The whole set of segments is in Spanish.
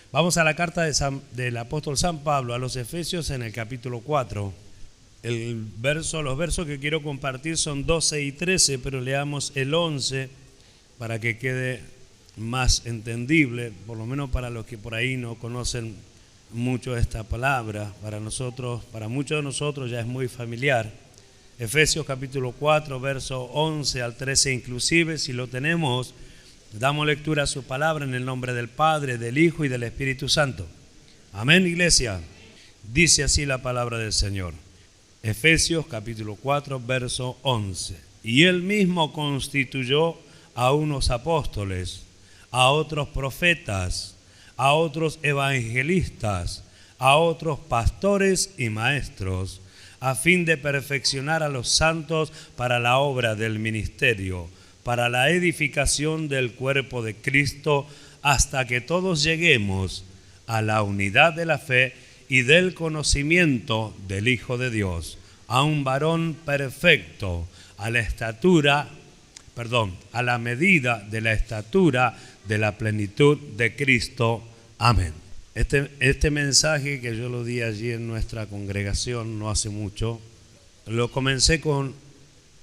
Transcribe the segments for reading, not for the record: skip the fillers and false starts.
Vamos a la carta del apóstol San Pablo a los Efesios en el capítulo 4. Los versos que quiero compartir son 12 y 13, pero leamos el 11 para que quede más entendible, por lo menos para los que por ahí no conocen mucho esta palabra. Para nosotros, para muchos de nosotros ya es muy familiar. Efesios capítulo 4, verso 11 al 13 inclusive, si lo tenemos, damos lectura a su palabra en el nombre del Padre, del Hijo y del Espíritu Santo. Amén, iglesia. Dice así la palabra del Señor. Efesios capítulo 4, verso 11. Y él mismo constituyó a unos apóstoles, a otros profetas, a otros evangelistas, a otros pastores y maestros, a fin de perfeccionar a los santos para la obra del ministerio, para la edificación del cuerpo de Cristo, hasta que todos lleguemos a la unidad de la fe y del conocimiento del Hijo de Dios, a un varón perfecto, a la medida de la estatura de la plenitud de Cristo. Amén. Este mensaje que yo lo di allí en nuestra congregación no hace mucho, lo comencé con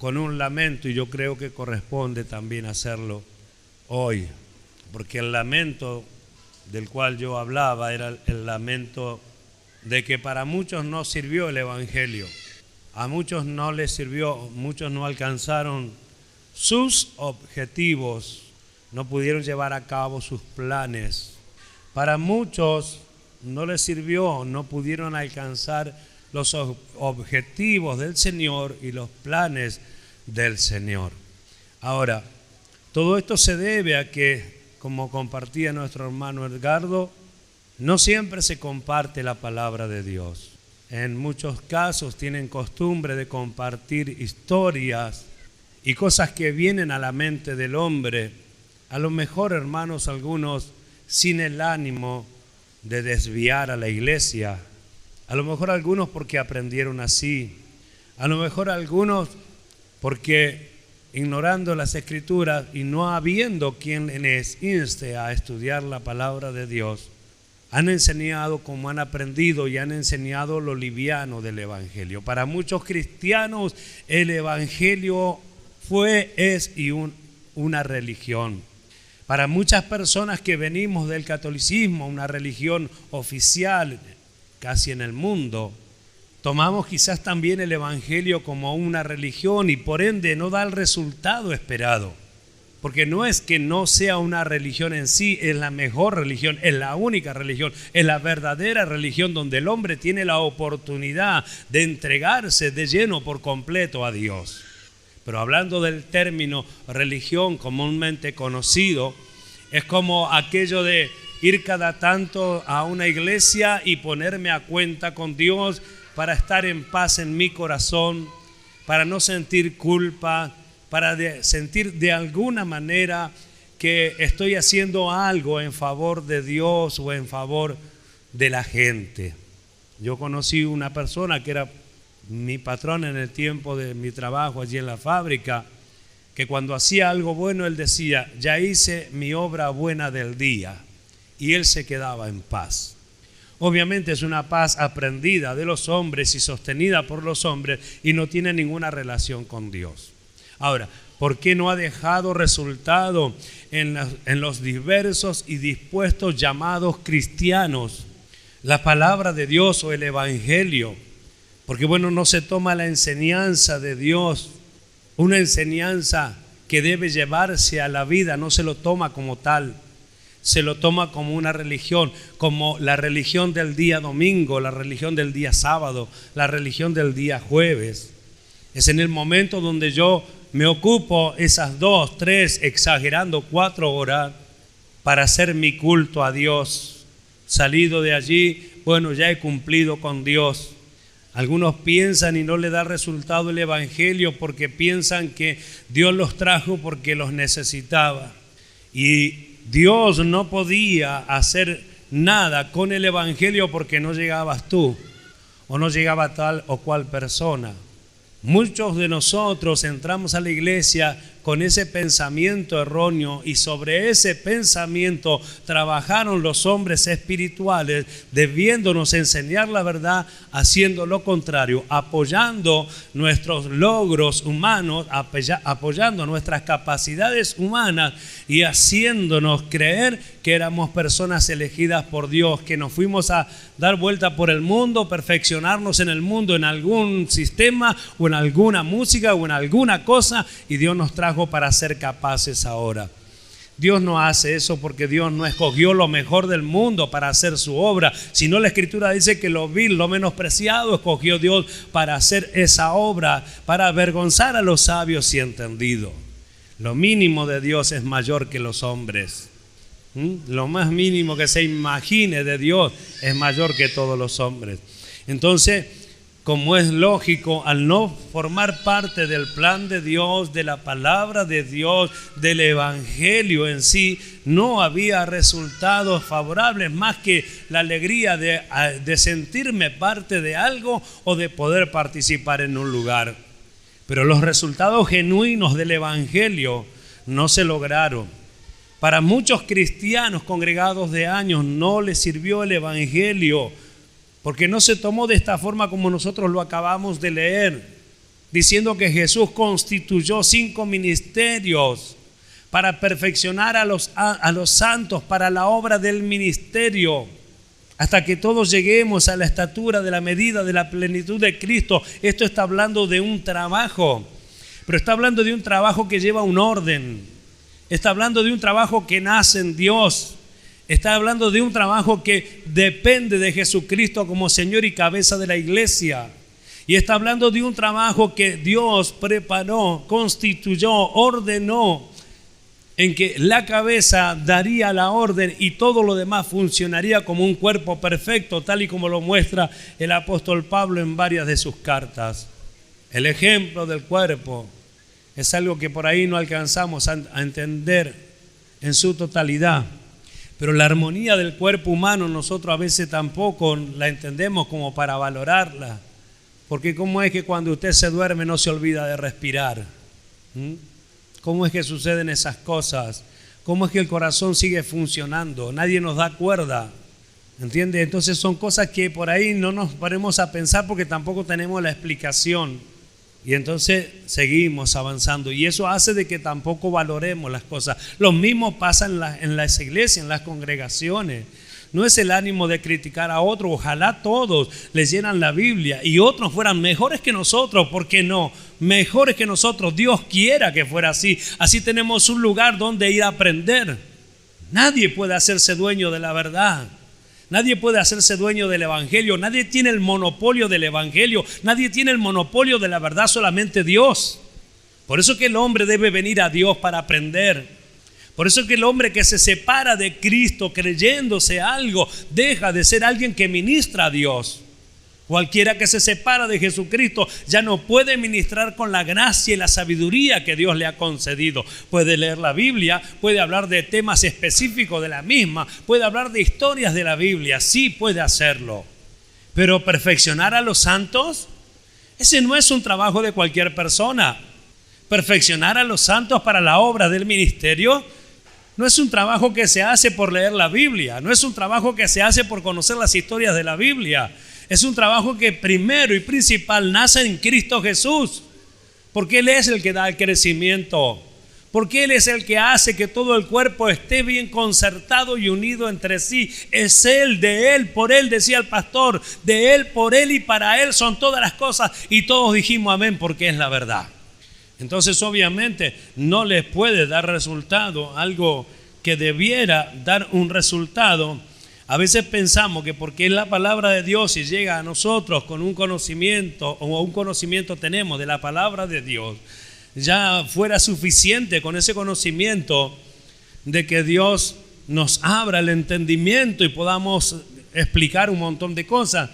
un lamento, y yo creo que corresponde también hacerlo hoy, porque el lamento del cual yo hablaba era el lamento de que para muchos no sirvió el Evangelio, a muchos no les sirvió, muchos no alcanzaron sus objetivos, no pudieron llevar a cabo sus planes. Para muchos no les sirvió, no pudieron alcanzar los objetivos del Señor y los planes del Señor. Ahora, todo esto se debe a que, como compartía nuestro hermano Edgardo, no siempre se comparte la palabra de Dios. En muchos casos tienen costumbre de compartir historias y cosas que vienen a la mente del hombre. A lo mejor, hermanos, algunos sin el ánimo de desviar a la iglesia. A lo mejor algunos porque aprendieron así. A lo mejor algunos porque ignorando las Escrituras y no habiendo quien les inste a estudiar la palabra de Dios, han enseñado como han aprendido y han enseñado lo liviano del Evangelio. Para muchos cristianos el Evangelio es una religión. Para muchas personas que venimos del catolicismo, una religión oficial casi en el mundo, tomamos quizás también el Evangelio como una religión y por ende no da el resultado esperado. Porque no es que no sea una religión en sí, es la mejor religión, es la única religión, es la verdadera religión donde el hombre tiene la oportunidad de entregarse de lleno por completo a Dios. Pero hablando del término religión comúnmente conocido, es como aquello de ir cada tanto a una iglesia y ponerme a cuenta con Dios para estar en paz en mi corazón, para no sentir culpa, para sentir de alguna manera que estoy haciendo algo en favor de Dios o en favor de la gente. Yo conocí una persona que era mi patrón en el tiempo de mi trabajo allí en la fábrica, que cuando hacía algo bueno él decía: ya hice mi obra buena del día, y él se quedaba en paz. Obviamente es una paz aprendida de los hombres y sostenida por los hombres y no tiene ninguna relación con Dios. Ahora, ¿por qué no ha dejado resultado en los diversos y dispuestos llamados cristianos la palabra de Dios o el Evangelio? Porque no se toma la enseñanza de Dios, una enseñanza que debe llevarse a la vida, no se lo toma como tal, se lo toma como una religión, como la religión del día domingo, la religión del día sábado, la religión del día jueves. Es en el momento donde yo me ocupo esas 2, 3, exagerando 4 horas para hacer mi culto a Dios. Salido de allí, ya he cumplido con Dios. Algunos piensan y no le da resultado el Evangelio porque piensan que Dios los trajo porque los necesitaba. Y Dios no podía hacer nada con el Evangelio porque no llegabas tú o no llegaba tal o cual persona. Muchos de nosotros entramos a la iglesia con ese pensamiento erróneo, y sobre ese pensamiento trabajaron los hombres espirituales, debiéndonos enseñar la verdad, haciendo lo contrario, apoyando nuestros logros humanos, apoyando nuestras capacidades humanas y haciéndonos creer que éramos personas elegidas por Dios, que nos fuimos a dar vuelta por el mundo, perfeccionarnos en el mundo, en algún sistema o en alguna música o en alguna cosa, y Dios nos trajo para ser capaces ahora. Dios no hace eso porque Dios no escogió lo mejor del mundo para hacer su obra, sino la Escritura dice que lo vil, lo menospreciado escogió Dios para hacer esa obra, para avergonzar a los sabios y entendidos. Lo mínimo de Dios es mayor que los hombres. Lo más mínimo que se imagine de Dios es mayor que todos los hombres. Entonces, como es lógico, al no formar parte del plan de Dios, de la palabra de Dios, del evangelio en sí, no había resultados favorables más que la alegría de sentirme parte de algo o de poder participar en un lugar. Pero los resultados genuinos del evangelio no se lograron. Para muchos cristianos congregados de años no les sirvió el evangelio, porque no se tomó de esta forma como nosotros lo acabamos de leer, diciendo que Jesús constituyó 5 ministerios para perfeccionar a los santos para la obra del ministerio, hasta que todos lleguemos a la estatura de la medida de la plenitud de Cristo. Esto está hablando de un trabajo, pero está hablando de un trabajo que lleva un orden, está hablando de un trabajo que nace en Dios. Está hablando de un trabajo que depende de Jesucristo como Señor y cabeza de la iglesia. Y está hablando de un trabajo que Dios preparó, constituyó, ordenó, en que la cabeza daría la orden y todo lo demás funcionaría como un cuerpo perfecto, tal y como lo muestra el apóstol Pablo en varias de sus cartas. El ejemplo del cuerpo es algo que por ahí no alcanzamos a entender en su totalidad. Pero la armonía del cuerpo humano nosotros a veces tampoco la entendemos como para valorarla. Porque ¿cómo es que cuando usted se duerme no se olvida de respirar? ¿Cómo es que suceden esas cosas? ¿Cómo es que el corazón sigue funcionando? Nadie nos da cuerda, ¿entiende? Entonces son cosas que por ahí no nos ponemos a pensar porque tampoco tenemos la explicación. Y entonces seguimos avanzando y eso hace de que tampoco valoremos las cosas. Lo mismo pasa en las iglesias, en las congregaciones. No es el ánimo de criticar a otros. Ojalá todos leyeran la Biblia y otros fueran mejores que nosotros. ¿Por qué no? Mejores que nosotros. Dios quiera que fuera así. Así tenemos un lugar donde ir a aprender. Nadie puede hacerse dueño de la verdad. Nadie puede hacerse dueño del evangelio. Nadie tiene el monopolio del evangelio. Nadie tiene el monopolio de la verdad, solamente Dios. Por eso que el hombre debe venir a Dios para aprender. Por eso que el hombre que se separa de Cristo creyéndose algo, deja de ser alguien que ministra a Dios. Cualquiera que se separa de Jesucristo ya no puede ministrar con la gracia y la sabiduría que Dios le ha concedido. Puede leer la Biblia, puede hablar de temas específicos de la misma, puede hablar de historias de la Biblia, sí puede hacerlo. Pero perfeccionar a los santos, ese no es un trabajo de cualquier persona. Perfeccionar a los santos para la obra del ministerio no es un trabajo que se hace por leer la Biblia, no es un trabajo que se hace por conocer las historias de la Biblia. Es un trabajo que primero y principal nace en Cristo Jesús, porque Él es el que da el crecimiento, porque Él es el que hace que todo el cuerpo esté bien concertado y unido entre sí. Es Él, de Él, por Él, decía el pastor, de Él, por Él y para Él son todas las cosas. Y todos dijimos amén porque es la verdad. Entonces obviamente no les puede dar resultado algo que debiera dar un resultado. A veces pensamos que porque es la palabra de Dios y llega a nosotros con un conocimiento o un conocimiento tenemos de la palabra de Dios, ya fuera suficiente con ese conocimiento de que Dios nos abra el entendimiento y podamos explicar un montón de cosas.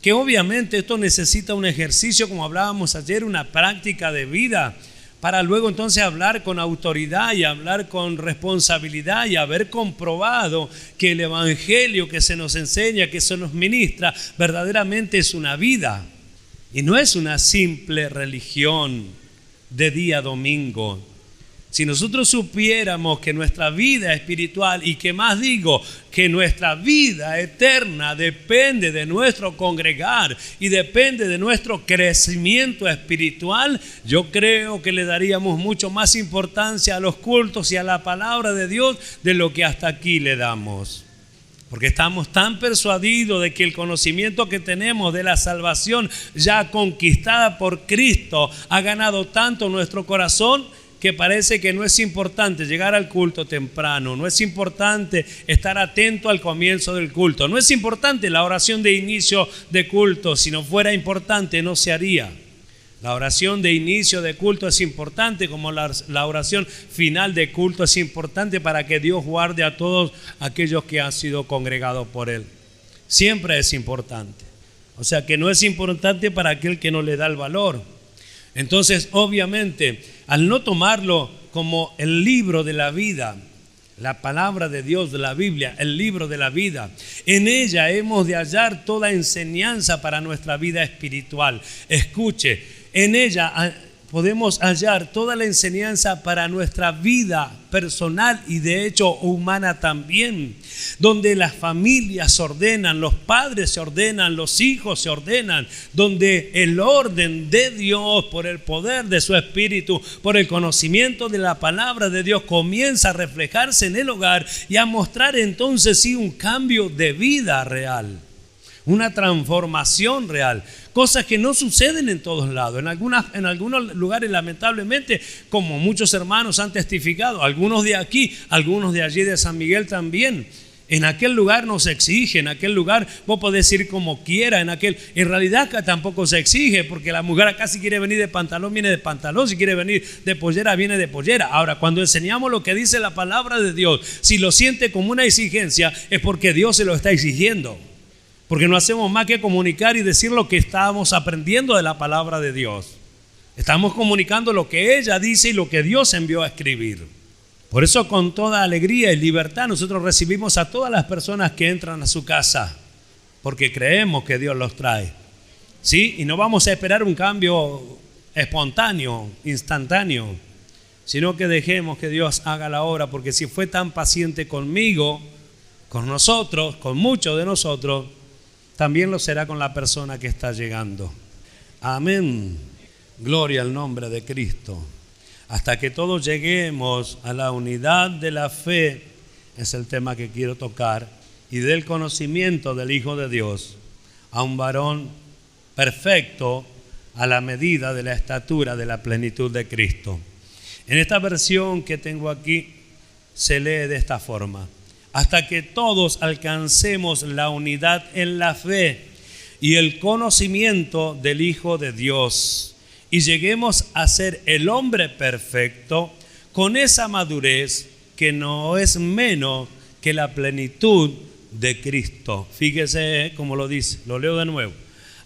Que obviamente esto necesita un ejercicio, como hablábamos ayer, una práctica de vida, para luego entonces hablar con autoridad y hablar con responsabilidad y haber comprobado que el evangelio que se nos enseña, que se nos ministra, verdaderamente es una vida y no es una simple religión de día domingo. Si nosotros supiéramos que nuestra vida espiritual, y que más digo, que nuestra vida eterna depende de nuestro congregar y depende de nuestro crecimiento espiritual, yo creo que le daríamos mucho más importancia a los cultos y a la palabra de Dios de lo que hasta aquí le damos. Porque estamos tan persuadidos de que el conocimiento que tenemos de la salvación ya conquistada por Cristo ha ganado tanto nuestro corazón, que parece que no es importante llegar al culto temprano, no es importante estar atento al comienzo del culto, no es importante la oración de inicio de culto. Si no fuera importante, no se haría. La oración de inicio de culto es importante, como la oración final de culto es importante para que Dios guarde a todos aquellos que han sido congregados por Él. Siempre es importante. O sea que no es importante para aquel que no le da el valor. Entonces, obviamente, al no tomarlo como el libro de la vida, la palabra de Dios de la Biblia, el libro de la vida, en ella hemos de hallar toda enseñanza para nuestra vida espiritual. Escuche, en ella podemos hallar toda la enseñanza para nuestra vida personal y de hecho humana también, donde las familias se ordenan, los padres se ordenan, los hijos se ordenan, donde el orden de Dios por el poder de su Espíritu, por el conocimiento de la palabra de Dios comienza a reflejarse en el hogar y a mostrar entonces sí un cambio de vida real. Una transformación real, cosas que no suceden en todos lados. En algunos lugares, lamentablemente, como muchos hermanos han testificado, algunos de aquí, algunos de allí de San Miguel también. En aquel lugar no se exige, en aquel lugar vos podés ir como quiera, en realidad acá tampoco se exige, porque la mujer acá si quiere venir de pantalón, viene de pantalón, si quiere venir de pollera, viene de pollera. Ahora, cuando enseñamos lo que dice la palabra de Dios, si lo siente como una exigencia, es porque Dios se lo está exigiendo. Porque no hacemos más que comunicar y decir lo que estamos aprendiendo de la palabra de Dios. Estamos comunicando lo que ella dice y lo que Dios envió a escribir. Por eso, con toda alegría y libertad, nosotros recibimos a todas las personas que entran a su casa, porque creemos que Dios los trae. ¿Sí? Y no vamos a esperar un cambio espontáneo, instantáneo, sino que dejemos que Dios haga la obra, porque si fue tan paciente conmigo, con nosotros, con muchos de nosotros, también lo será con la persona que está llegando. Amén. Gloria al nombre de Cristo. Hasta que todos lleguemos a la unidad de la fe, es el tema que quiero tocar, y del conocimiento del Hijo de Dios, a un varón perfecto a la medida de la estatura de la plenitud de Cristo. En esta versión que tengo aquí se lee de esta forma: hasta que todos alcancemos la unidad en la fe y el conocimiento del Hijo de Dios y lleguemos a ser el hombre perfecto con esa madurez que no es menos que la plenitud de Cristo. Fíjese cómo lo dice, lo leo de nuevo.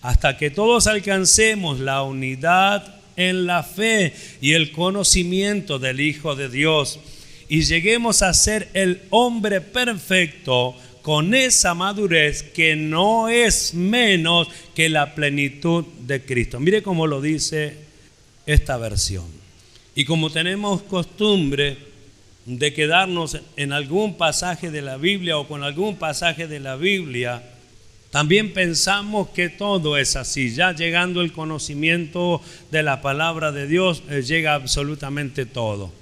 Hasta que todos alcancemos la unidad en la fe y el conocimiento del Hijo de Dios y lleguemos a ser el hombre perfecto con esa madurez que no es menos que la plenitud de Cristo. Mire cómo lo dice esta versión. Y como tenemos costumbre de quedarnos en algún pasaje de la Biblia o con algún pasaje de la Biblia, también pensamos que todo es así. Ya llegando el conocimiento de la palabra de Dios, llega absolutamente todo.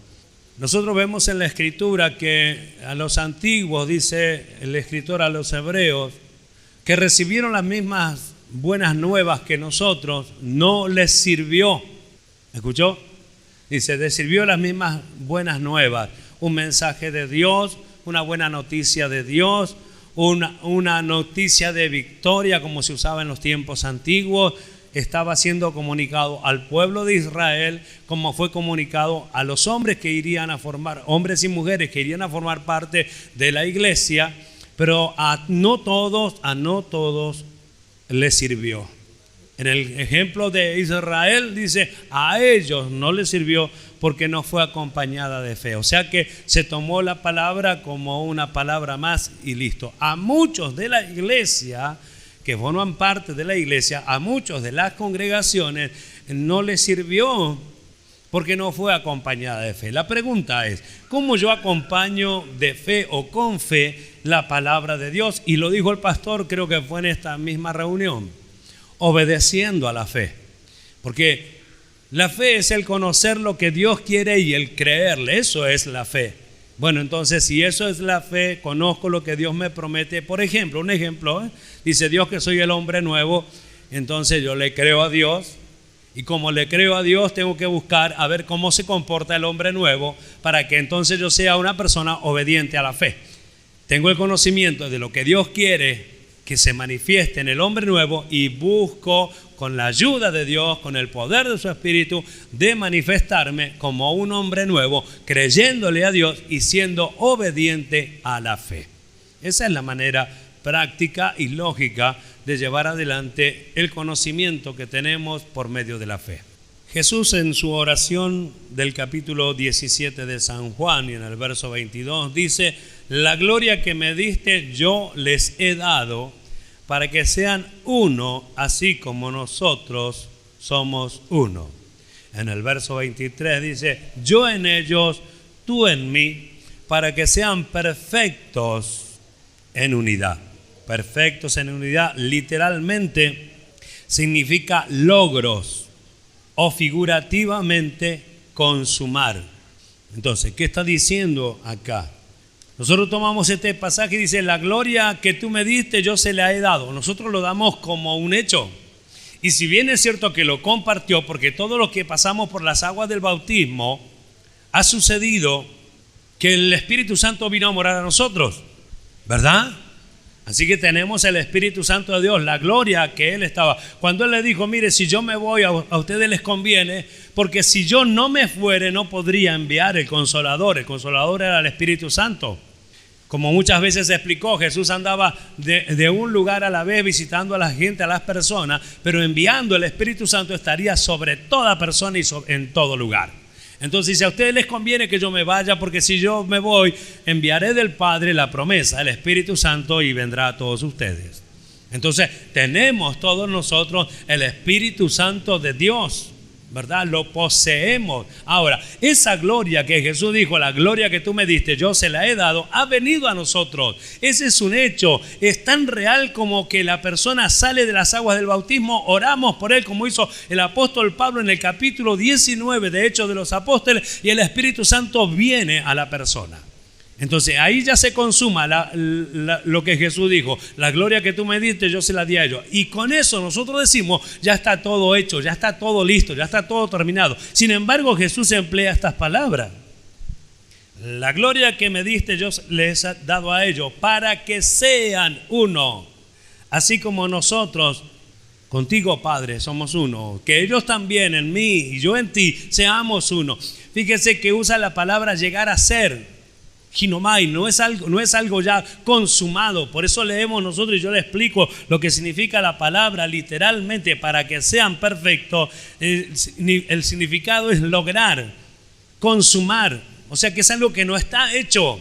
Nosotros vemos en la Escritura que a los antiguos, dice el escritor a los hebreos, que recibieron las mismas buenas nuevas que nosotros, no les sirvió. ¿Escuchó? Dice, les sirvió las mismas buenas nuevas. Un mensaje de Dios, una buena noticia de Dios, una noticia de victoria como se usaba en los tiempos antiguos. Estaba siendo comunicado al pueblo de Israel, como fue comunicado a los hombres que irían a formar, hombres y mujeres que irían a formar parte de la iglesia, pero a no todos les sirvió. En el ejemplo de Israel dice, a ellos no les sirvió porque no fue acompañada de fe. O sea que se tomó la palabra como una palabra más y listo. A muchos de la iglesia que forman parte de la iglesia, a muchos de las congregaciones no les sirvió porque no fue acompañada de fe. La pregunta es, ¿cómo yo acompaño de fe o con fe la palabra de Dios? Y lo dijo el pastor, creo que fue en esta misma reunión, obedeciendo a la fe. Porque la fe es el conocer lo que Dios quiere y el creerle, eso es la fe. Bueno, entonces si eso es la fe, conozco lo que Dios me promete. Por ejemplo, un ejemplo, dice Dios que soy el hombre nuevo, entonces yo le creo a Dios. Y como le creo a Dios, tengo que buscar a ver cómo se comporta el hombre nuevo para que entonces yo sea una persona obediente a la fe. Tengo el conocimiento de lo que Dios quiere que se manifieste en el hombre nuevo y busco con la ayuda de Dios, con el poder de su Espíritu, de manifestarme como un hombre nuevo, creyéndole a Dios y siendo obediente a la fe. Esa es la manera práctica y lógica de llevar adelante el conocimiento que tenemos por medio de la fe. Jesús en su oración del capítulo 17 de San Juan y en el verso 22 dice: la gloria que me diste yo les he dado para que sean uno, así como nosotros somos uno. En el verso 23 dice: yo en ellos, tú en mí, para que sean perfectos en unidad. Perfectos en unidad literalmente significa logros o figurativamente consumar. Entonces, ¿qué está diciendo acá? Nosotros tomamos este pasaje y dice: la gloria que tú me diste yo se la he dado. Nosotros lo damos como un hecho. Y si bien es cierto que lo compartió, porque todo lo que pasamos por las aguas del bautismo ha sucedido que el Espíritu Santo vino a morar a nosotros, ¿verdad? Así que tenemos el Espíritu Santo de Dios, la gloria que Él estaba. Cuando Él le dijo: mire, si yo me voy, a ustedes les conviene, porque si yo no me fuere, no podría enviar el Consolador. El Consolador era el Espíritu Santo. Como muchas veces se explicó, Jesús andaba de un lugar a la vez visitando a la gente, a las personas, pero enviando el Espíritu Santo estaría sobre toda persona y en todo lugar. Entonces, si a ustedes les conviene que yo me vaya, porque si yo me voy, enviaré del Padre la promesa, el Espíritu Santo, y vendrá a todos ustedes. Entonces, tenemos todos nosotros el Espíritu Santo de Dios, ¿verdad? Lo poseemos. Ahora, esa gloria que Jesús dijo, la gloria que tú me diste, yo se la he dado, ha venido a nosotros. Ese es un hecho. Es tan real como que la persona sale de las aguas del bautismo, oramos por él, como hizo el apóstol Pablo en el capítulo 19 de Hechos de los Apóstoles, y el Espíritu Santo viene a la persona. Entonces ahí ya se consuma lo que Jesús dijo: la gloria que tú me diste yo se la di a ellos. Y con eso nosotros decimos: ya está todo hecho, ya está todo listo, ya está todo terminado. Sin embargo, Jesús emplea estas palabras: la gloria que me diste yo les he dado a ellos para que sean uno, así como nosotros contigo, Padre, somos uno. Que ellos también en mí y yo en ti seamos uno. Fíjese que usa la palabra llegar a ser. Ginomai, no es algo ya consumado. Por eso leemos nosotros y yo le explico lo que significa la palabra literalmente: para que sean perfectos. El significado es lograr, consumar. O sea que es algo que no está hecho.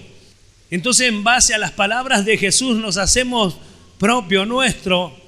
Entonces, en base a las palabras de Jesús, nos hacemos propio nuestro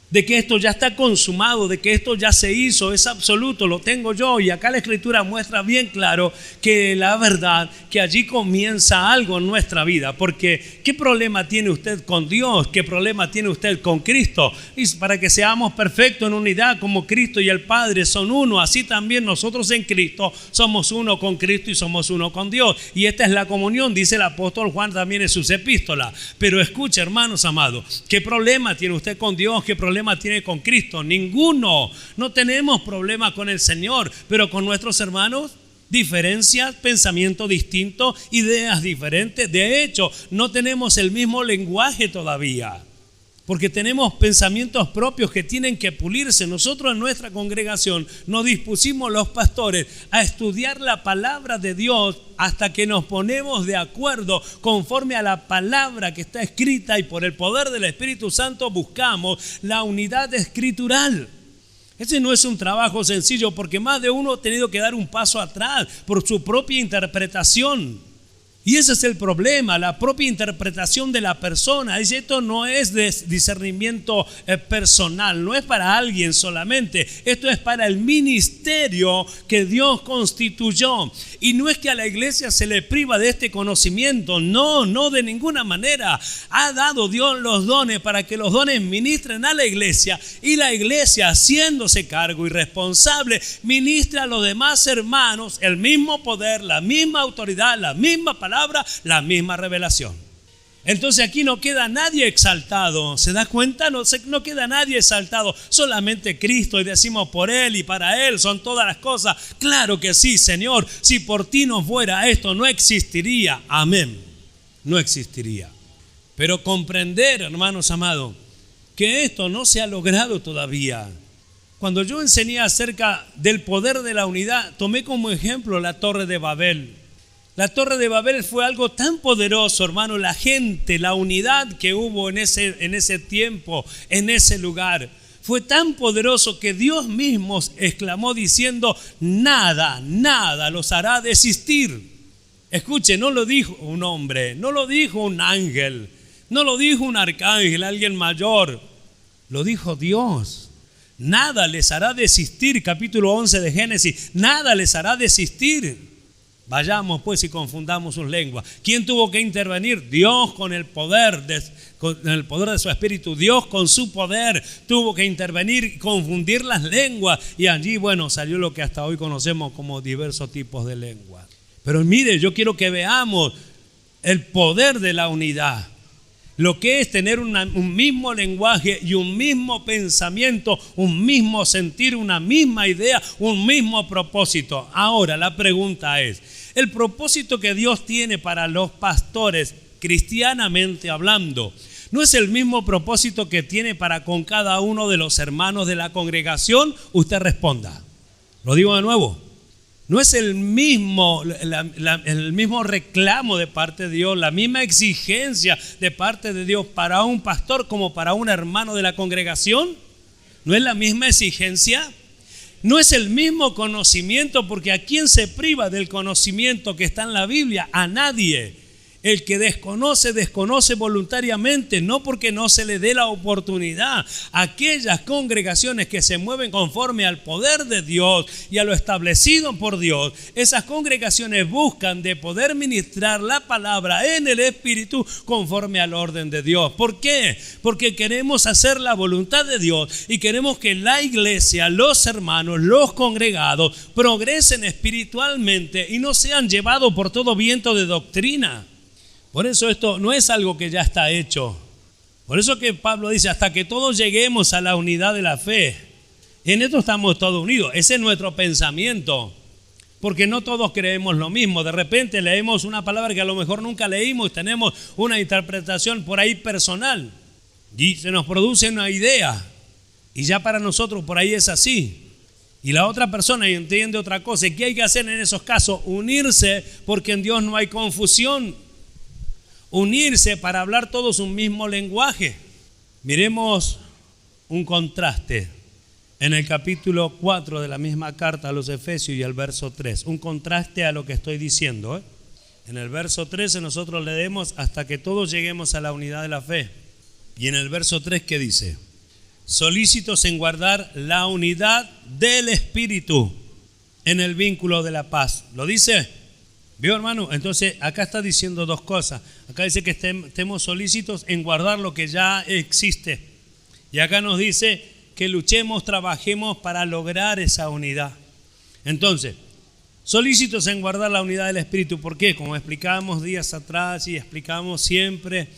de que esto ya está consumado, de que esto ya se hizo, es absoluto, lo tengo yo. Y acá la Escritura muestra bien claro que la verdad, que allí comienza algo en nuestra vida. Porque ¿qué problema tiene usted con Dios? ¿Qué problema tiene usted con Cristo? Y para que seamos perfectos en unidad, como Cristo y el Padre son uno, así también nosotros en Cristo somos uno con Cristo y somos uno con Dios. Y esta es la comunión, dice el apóstol Juan también en sus epístolas. Pero escuche, hermanos amados, ¿qué problema tiene usted con Dios? ¿Qué problema tiene con Cristo? Ninguno. No tenemos problema con el Señor, pero con nuestros hermanos, diferencias, pensamiento distinto, ideas diferentes. De hecho, no tenemos el mismo lenguaje todavía, porque tenemos pensamientos propios que tienen que pulirse. Nosotros en nuestra congregación nos dispusimos los pastores a estudiar la palabra de Dios hasta que nos ponemos de acuerdo conforme a la palabra que está escrita, y por el poder del Espíritu Santo buscamos la unidad escritural. Ese no es un trabajo sencillo, porque más de uno ha tenido que dar un paso atrás por su propia interpretación. Y ese es el problema, la propia interpretación de la persona. Dice, esto no es de discernimiento personal, no es para alguien solamente. Esto es para el ministerio que Dios constituyó. Y no es que a la iglesia se le priva de este conocimiento. No, de ninguna manera. Ha dado Dios los dones para que los dones ministren a la iglesia. Y la iglesia, haciéndose cargo y responsable, ministra a los demás hermanos el mismo poder, la misma autoridad, la misma palabra, la misma revelación. Entonces aquí no queda nadie exaltado. ¿Se da cuenta? No queda nadie exaltado. Solamente Cristo, y decimos por Él y para Él son todas las cosas. Claro que sí, Señor. Si por ti no fuera esto, no existiría. Amén. No existiría. Pero comprender, hermanos amados, que esto no se ha logrado todavía. Cuando yo enseñé acerca del poder de la unidad, tomé como ejemplo la Torre de Babel. La Torre de Babel fue algo tan poderoso, hermano. La gente, la unidad que hubo en ese tiempo, en ese lugar, fue tan poderoso que Dios mismo exclamó diciendo, nada los hará desistir. Escuche, no lo dijo un hombre, no lo dijo un ángel, no lo dijo un arcángel, alguien mayor. Lo dijo Dios. Nada les hará desistir, capítulo 11 de Génesis, nada les hará desistir. Vayamos pues y confundamos sus lenguas. ¿Quién tuvo que intervenir? Dios con el poder de su espíritu. Dios con su poder tuvo que intervenir y confundir las lenguas. Y allí, salió lo que hasta hoy conocemos como diversos tipos de lenguas. Pero mire, yo quiero que veamos el poder de la unidad. Lo que es tener un mismo lenguaje y un mismo pensamiento, un mismo sentir, una misma idea, un mismo propósito. Ahora la pregunta es, el propósito que Dios tiene para los pastores, cristianamente hablando, ¿no es el mismo propósito que tiene para con cada uno de los hermanos de la congregación? Usted responda. Lo digo de nuevo. ¿No es el mismo reclamo de parte de Dios, la misma exigencia de parte de Dios para un pastor como para un hermano de la congregación? ¿No es la misma exigencia? ¿No es el mismo conocimiento? Porque ¿a quién se priva del conocimiento que está en la Biblia? A nadie. El que desconoce voluntariamente, no porque no se le dé la oportunidad. Aquellas congregaciones que se mueven conforme al poder de Dios y a lo establecido por Dios, esas congregaciones buscan de poder ministrar la palabra en el Espíritu conforme al orden de Dios. ¿Por qué? Porque queremos hacer la voluntad de Dios y queremos que la iglesia, los hermanos, los congregados progresen espiritualmente y no sean llevados por todo viento de doctrina. Por eso esto no es algo que ya está hecho. Por eso que Pablo dice, hasta que todos lleguemos a la unidad de la fe. En esto estamos todos unidos. Ese es nuestro pensamiento. Porque no todos creemos lo mismo. De repente leemos una palabra que a lo mejor nunca leímos. Tenemos una interpretación por ahí personal. Y se nos produce una idea. Y ya para nosotros por ahí es así. Y la otra persona entiende otra cosa. ¿Y qué hay que hacer en esos casos? Unirse, porque en Dios no hay confusión. Unirse para hablar todos un mismo lenguaje. Miremos un contraste en el capítulo 4 de la misma carta a los Efesios y el verso 3. Un contraste a lo que estoy diciendo. En el verso 13 nosotros leemos hasta que todos lleguemos a la unidad de la fe. Y en el verso 3, ¿qué dice? Solícitos en guardar la unidad del Espíritu en el vínculo de la paz. ¿Lo dice? ¿Vio, hermano? Entonces acá está diciendo dos cosas. Acá dice que estemos solícitos en guardar lo que ya existe. Y acá nos dice que luchemos, trabajemos para lograr esa unidad. Entonces, solícitos en guardar la unidad del Espíritu. ¿Por qué? Como explicábamos días atrás y explicamos siempre,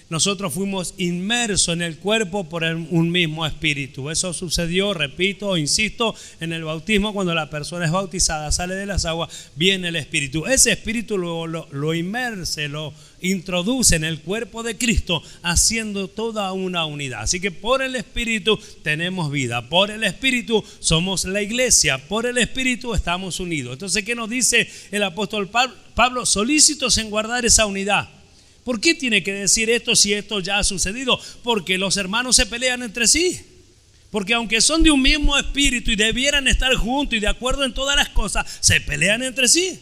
nosotros fuimos inmersos en el cuerpo por un mismo espíritu. Eso sucedió, repito, insisto, en el bautismo. Cuando la persona es bautizada, sale de las aguas, viene el espíritu. Ese espíritu lo inmerse, lo introduce en el cuerpo de Cristo, haciendo toda una unidad. Así que por el espíritu tenemos vida, por el espíritu somos la iglesia, por el espíritu estamos unidos. Entonces, ¿qué nos dice el apóstol Pablo? Solícitos en guardar esa unidad. ¿Por qué tiene que decir esto si esto ya ha sucedido? Porque los hermanos se pelean entre sí. Porque aunque son de un mismo espíritu y debieran estar juntos y de acuerdo en todas las cosas, se pelean entre sí.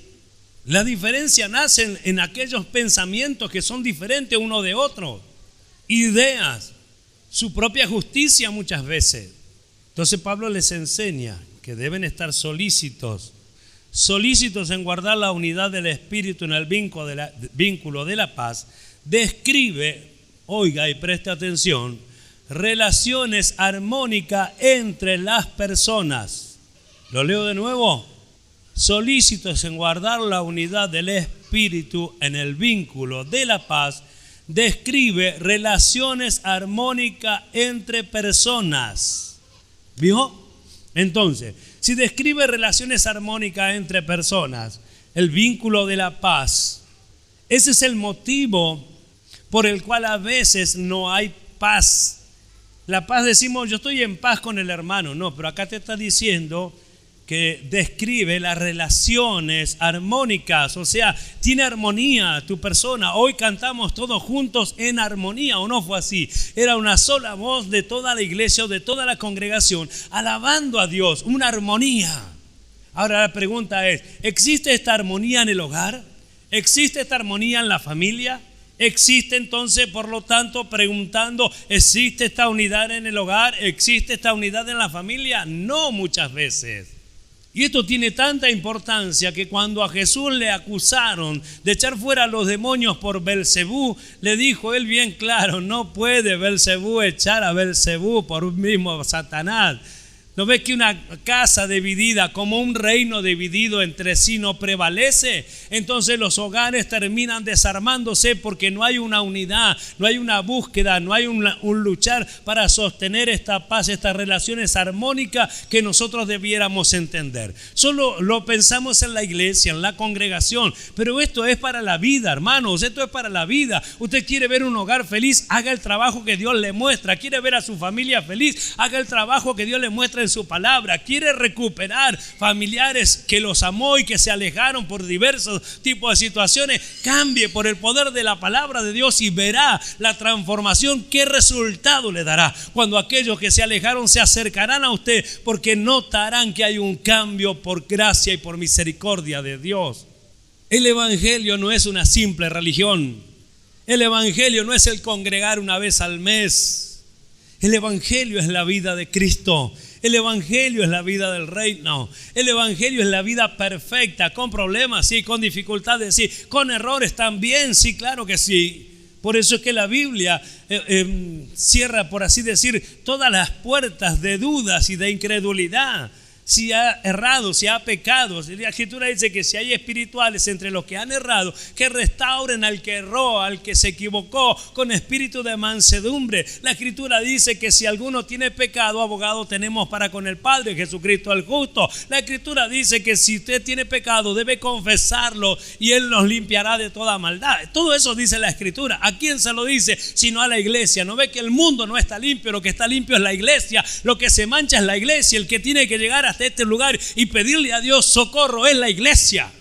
La diferencia nace en aquellos pensamientos que son diferentes uno de otro, ideas, su propia justicia muchas veces. Entonces Pablo les enseña que deben estar solícitos en guardar la unidad del Espíritu en el vínculo de la paz. Describe, oiga y preste atención, relaciones armónicas entre las personas. Lo leo de nuevo. Solícitos en guardar la unidad del Espíritu en el vínculo de la paz. Describe relaciones armónicas entre personas. ¿Vio? Entonces, si describe relaciones armónicas entre personas, el vínculo de la paz, ese es el motivo por el cual a veces no hay paz. La paz, decimos, yo estoy en paz con el hermano. No, pero acá te está diciendo que describe las relaciones armónicas, o sea, tiene armonía tu persona. Hoy cantamos todos juntos en armonía, ¿o no fue así? Era una sola voz de toda la iglesia o de toda la congregación, alabando a Dios, una armonía. Ahora la pregunta es, ¿existe esta armonía en el hogar? ¿Existe esta armonía en la familia? ¿Existe entonces, por lo tanto, preguntando, ¿existe esta unidad en el hogar? ¿Existe esta unidad en la familia? No, muchas veces. Y esto tiene tanta importancia que cuando a Jesús le acusaron de echar fuera a los demonios por Belcebú, le dijo él bien claro, no puede Belcebú echar a Belcebú por un mismo Satanás. ¿No ves que una casa dividida, como un reino dividido entre sí, no prevalece? Entonces los hogares terminan desarmándose porque no hay una unidad, no hay una búsqueda, no hay un luchar para sostener esta paz, estas relaciones armónicas que nosotros debiéramos entender. Solo lo pensamos en la iglesia, en la congregación, pero esto es para la vida, hermanos, esto es para la vida. Usted quiere ver un hogar feliz, haga el trabajo que Dios le muestra. Quiere ver a su familia feliz, haga el trabajo que Dios le muestra en su palabra. Quiere recuperar familiares que los amó y que se alejaron por diversos tipos de situaciones, cambie por el poder de la palabra de Dios y verá la transformación. ¿Qué resultado le dará? Cuando aquellos que se alejaron se acercarán a usted, porque notarán que hay un cambio por gracia y por misericordia de Dios. El evangelio no es una simple religión. El evangelio no es el congregar una vez al mes. El evangelio es la vida de Cristo. El evangelio es la vida del reino. El evangelio es la vida perfecta, con problemas, sí, con dificultades, sí, con errores también, sí, claro que sí. Por eso es que la Biblia cierra, por así decir, todas las puertas de dudas y de incredulidad. Si ha errado, si ha pecado. La Escritura dice que si hay espirituales entre los que han errado, que restauren al que erró, al que se equivocó, con espíritu de mansedumbre. La Escritura dice que si alguno tiene pecado, abogado tenemos para con el Padre, Jesucristo el justo. La Escritura dice que si usted tiene pecado, debe confesarlo y Él nos limpiará de toda maldad. Todo eso dice la Escritura. ¿A quién se lo dice? Sino a la iglesia. ¿No ve que el mundo no está limpio? Lo que está limpio es la iglesia. Lo que se mancha es la iglesia. El que tiene que llegar hasta este lugar y pedirle a Dios socorro es la iglesia.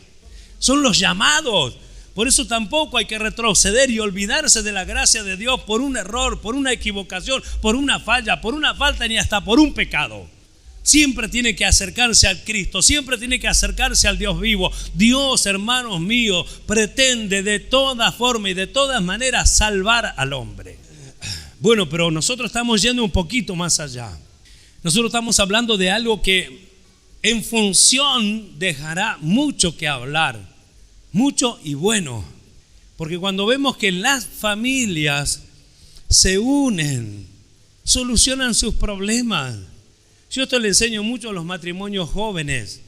Son los llamados. Por eso tampoco hay que retroceder y olvidarse de la gracia de Dios por un error, por una equivocación, por una falla, por una falta, ni hasta por un pecado. Siempre tiene que acercarse al Cristo, siempre tiene que acercarse al Dios vivo. Dios, hermanos míos, pretende de toda forma y de todas maneras salvar al hombre. Bueno, pero nosotros estamos yendo un poquito más allá. Nosotros estamos hablando de algo que en función dejará mucho que hablar, mucho y bueno. Porque cuando vemos que las familias se unen, solucionan sus problemas. Yo esto le enseño mucho a los matrimonios jóvenes,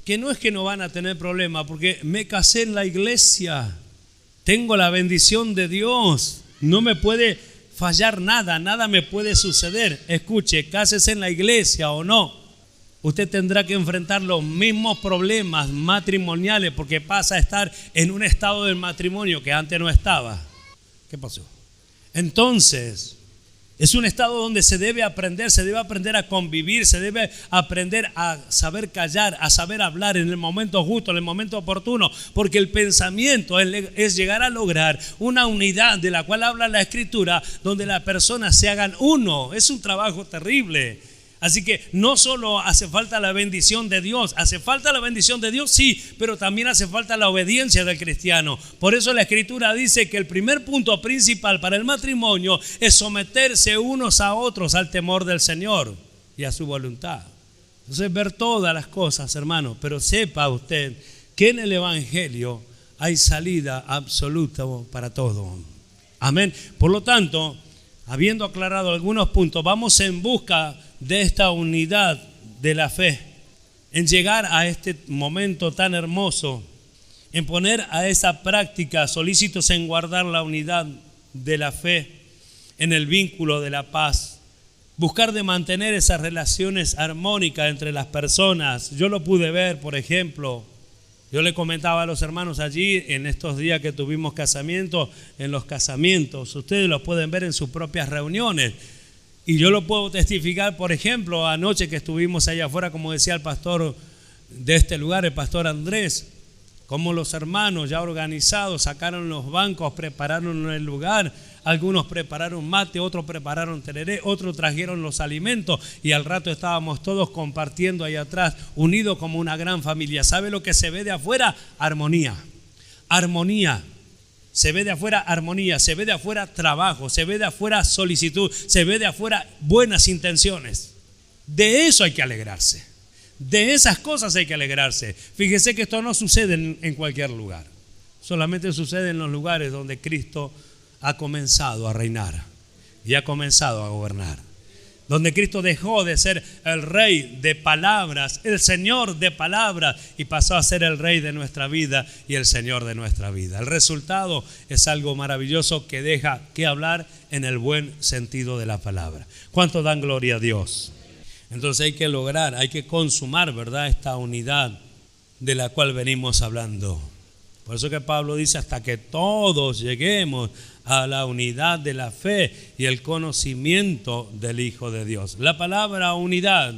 que no es que no van a tener problemas, porque me casé en la iglesia, tengo la bendición de Dios, no me puede fallar nada, nada me puede suceder. Escuche, cásese en la iglesia o no, usted tendrá que enfrentar los mismos problemas matrimoniales, porque pasa a estar en un estado del matrimonio que antes no estaba. ¿Qué pasó? Entonces, es un estado donde se debe aprender a convivir, se debe aprender a saber callar, a saber hablar en el momento justo, en el momento oportuno, porque el pensamiento es llegar a lograr una unidad de la cual habla la Escritura, donde las personas se hagan uno. Es un trabajo terrible. Así que no solo hace falta la bendición de Dios, hace falta la bendición de Dios, sí, pero también hace falta la obediencia del cristiano. Por eso la Escritura dice que el primer punto principal para el matrimonio es someterse unos a otros al temor del Señor y a su voluntad. Entonces, ver todas las cosas, hermano, pero sepa usted que en el Evangelio hay salida absoluta para todo. Amén. Por lo tanto, habiendo aclarado algunos puntos, vamos en busca de esta unidad de la fe, en llegar a este momento tan hermoso, en poner a esa práctica, solícitos en guardar la unidad de la fe, en el vínculo de la paz, buscar de mantener esas relaciones armónicas entre las personas. Yo lo pude ver, por ejemplo, yo le comentaba a los hermanos allí en estos días que tuvimos casamientos, en los casamientos, ustedes los pueden ver en sus propias reuniones. Y yo lo puedo testificar, por ejemplo, anoche que estuvimos allá afuera, como decía el pastor de este lugar, el pastor Andrés, como los hermanos ya organizados sacaron los bancos, prepararon el lugar, algunos prepararon mate, otros prepararon tereré, otros trajeron los alimentos y al rato estábamos todos compartiendo ahí atrás, unidos como una gran familia. ¿Sabe lo que se ve de afuera? Armonía, armonía. Se ve de afuera armonía, se ve de afuera trabajo, se ve de afuera solicitud, se ve de afuera buenas intenciones. De eso hay que alegrarse. De esas cosas hay que alegrarse. Fíjese que esto no sucede en cualquier lugar. Solamente sucede en los lugares donde Cristo ha comenzado a reinar y ha comenzado a gobernar. Donde Cristo dejó de ser el rey de palabras, el Señor de palabras, y pasó a ser el rey de nuestra vida y el Señor de nuestra vida. El resultado es algo maravilloso que deja que hablar en el buen sentido de la palabra. ¿Cuánto dan gloria a Dios? Entonces hay que lograr, hay que consumar, ¿verdad?, esta unidad de la cual venimos hablando. Por eso que Pablo dice, hasta que todos lleguemos a la unidad de la fe y el conocimiento del Hijo de Dios. La palabra unidad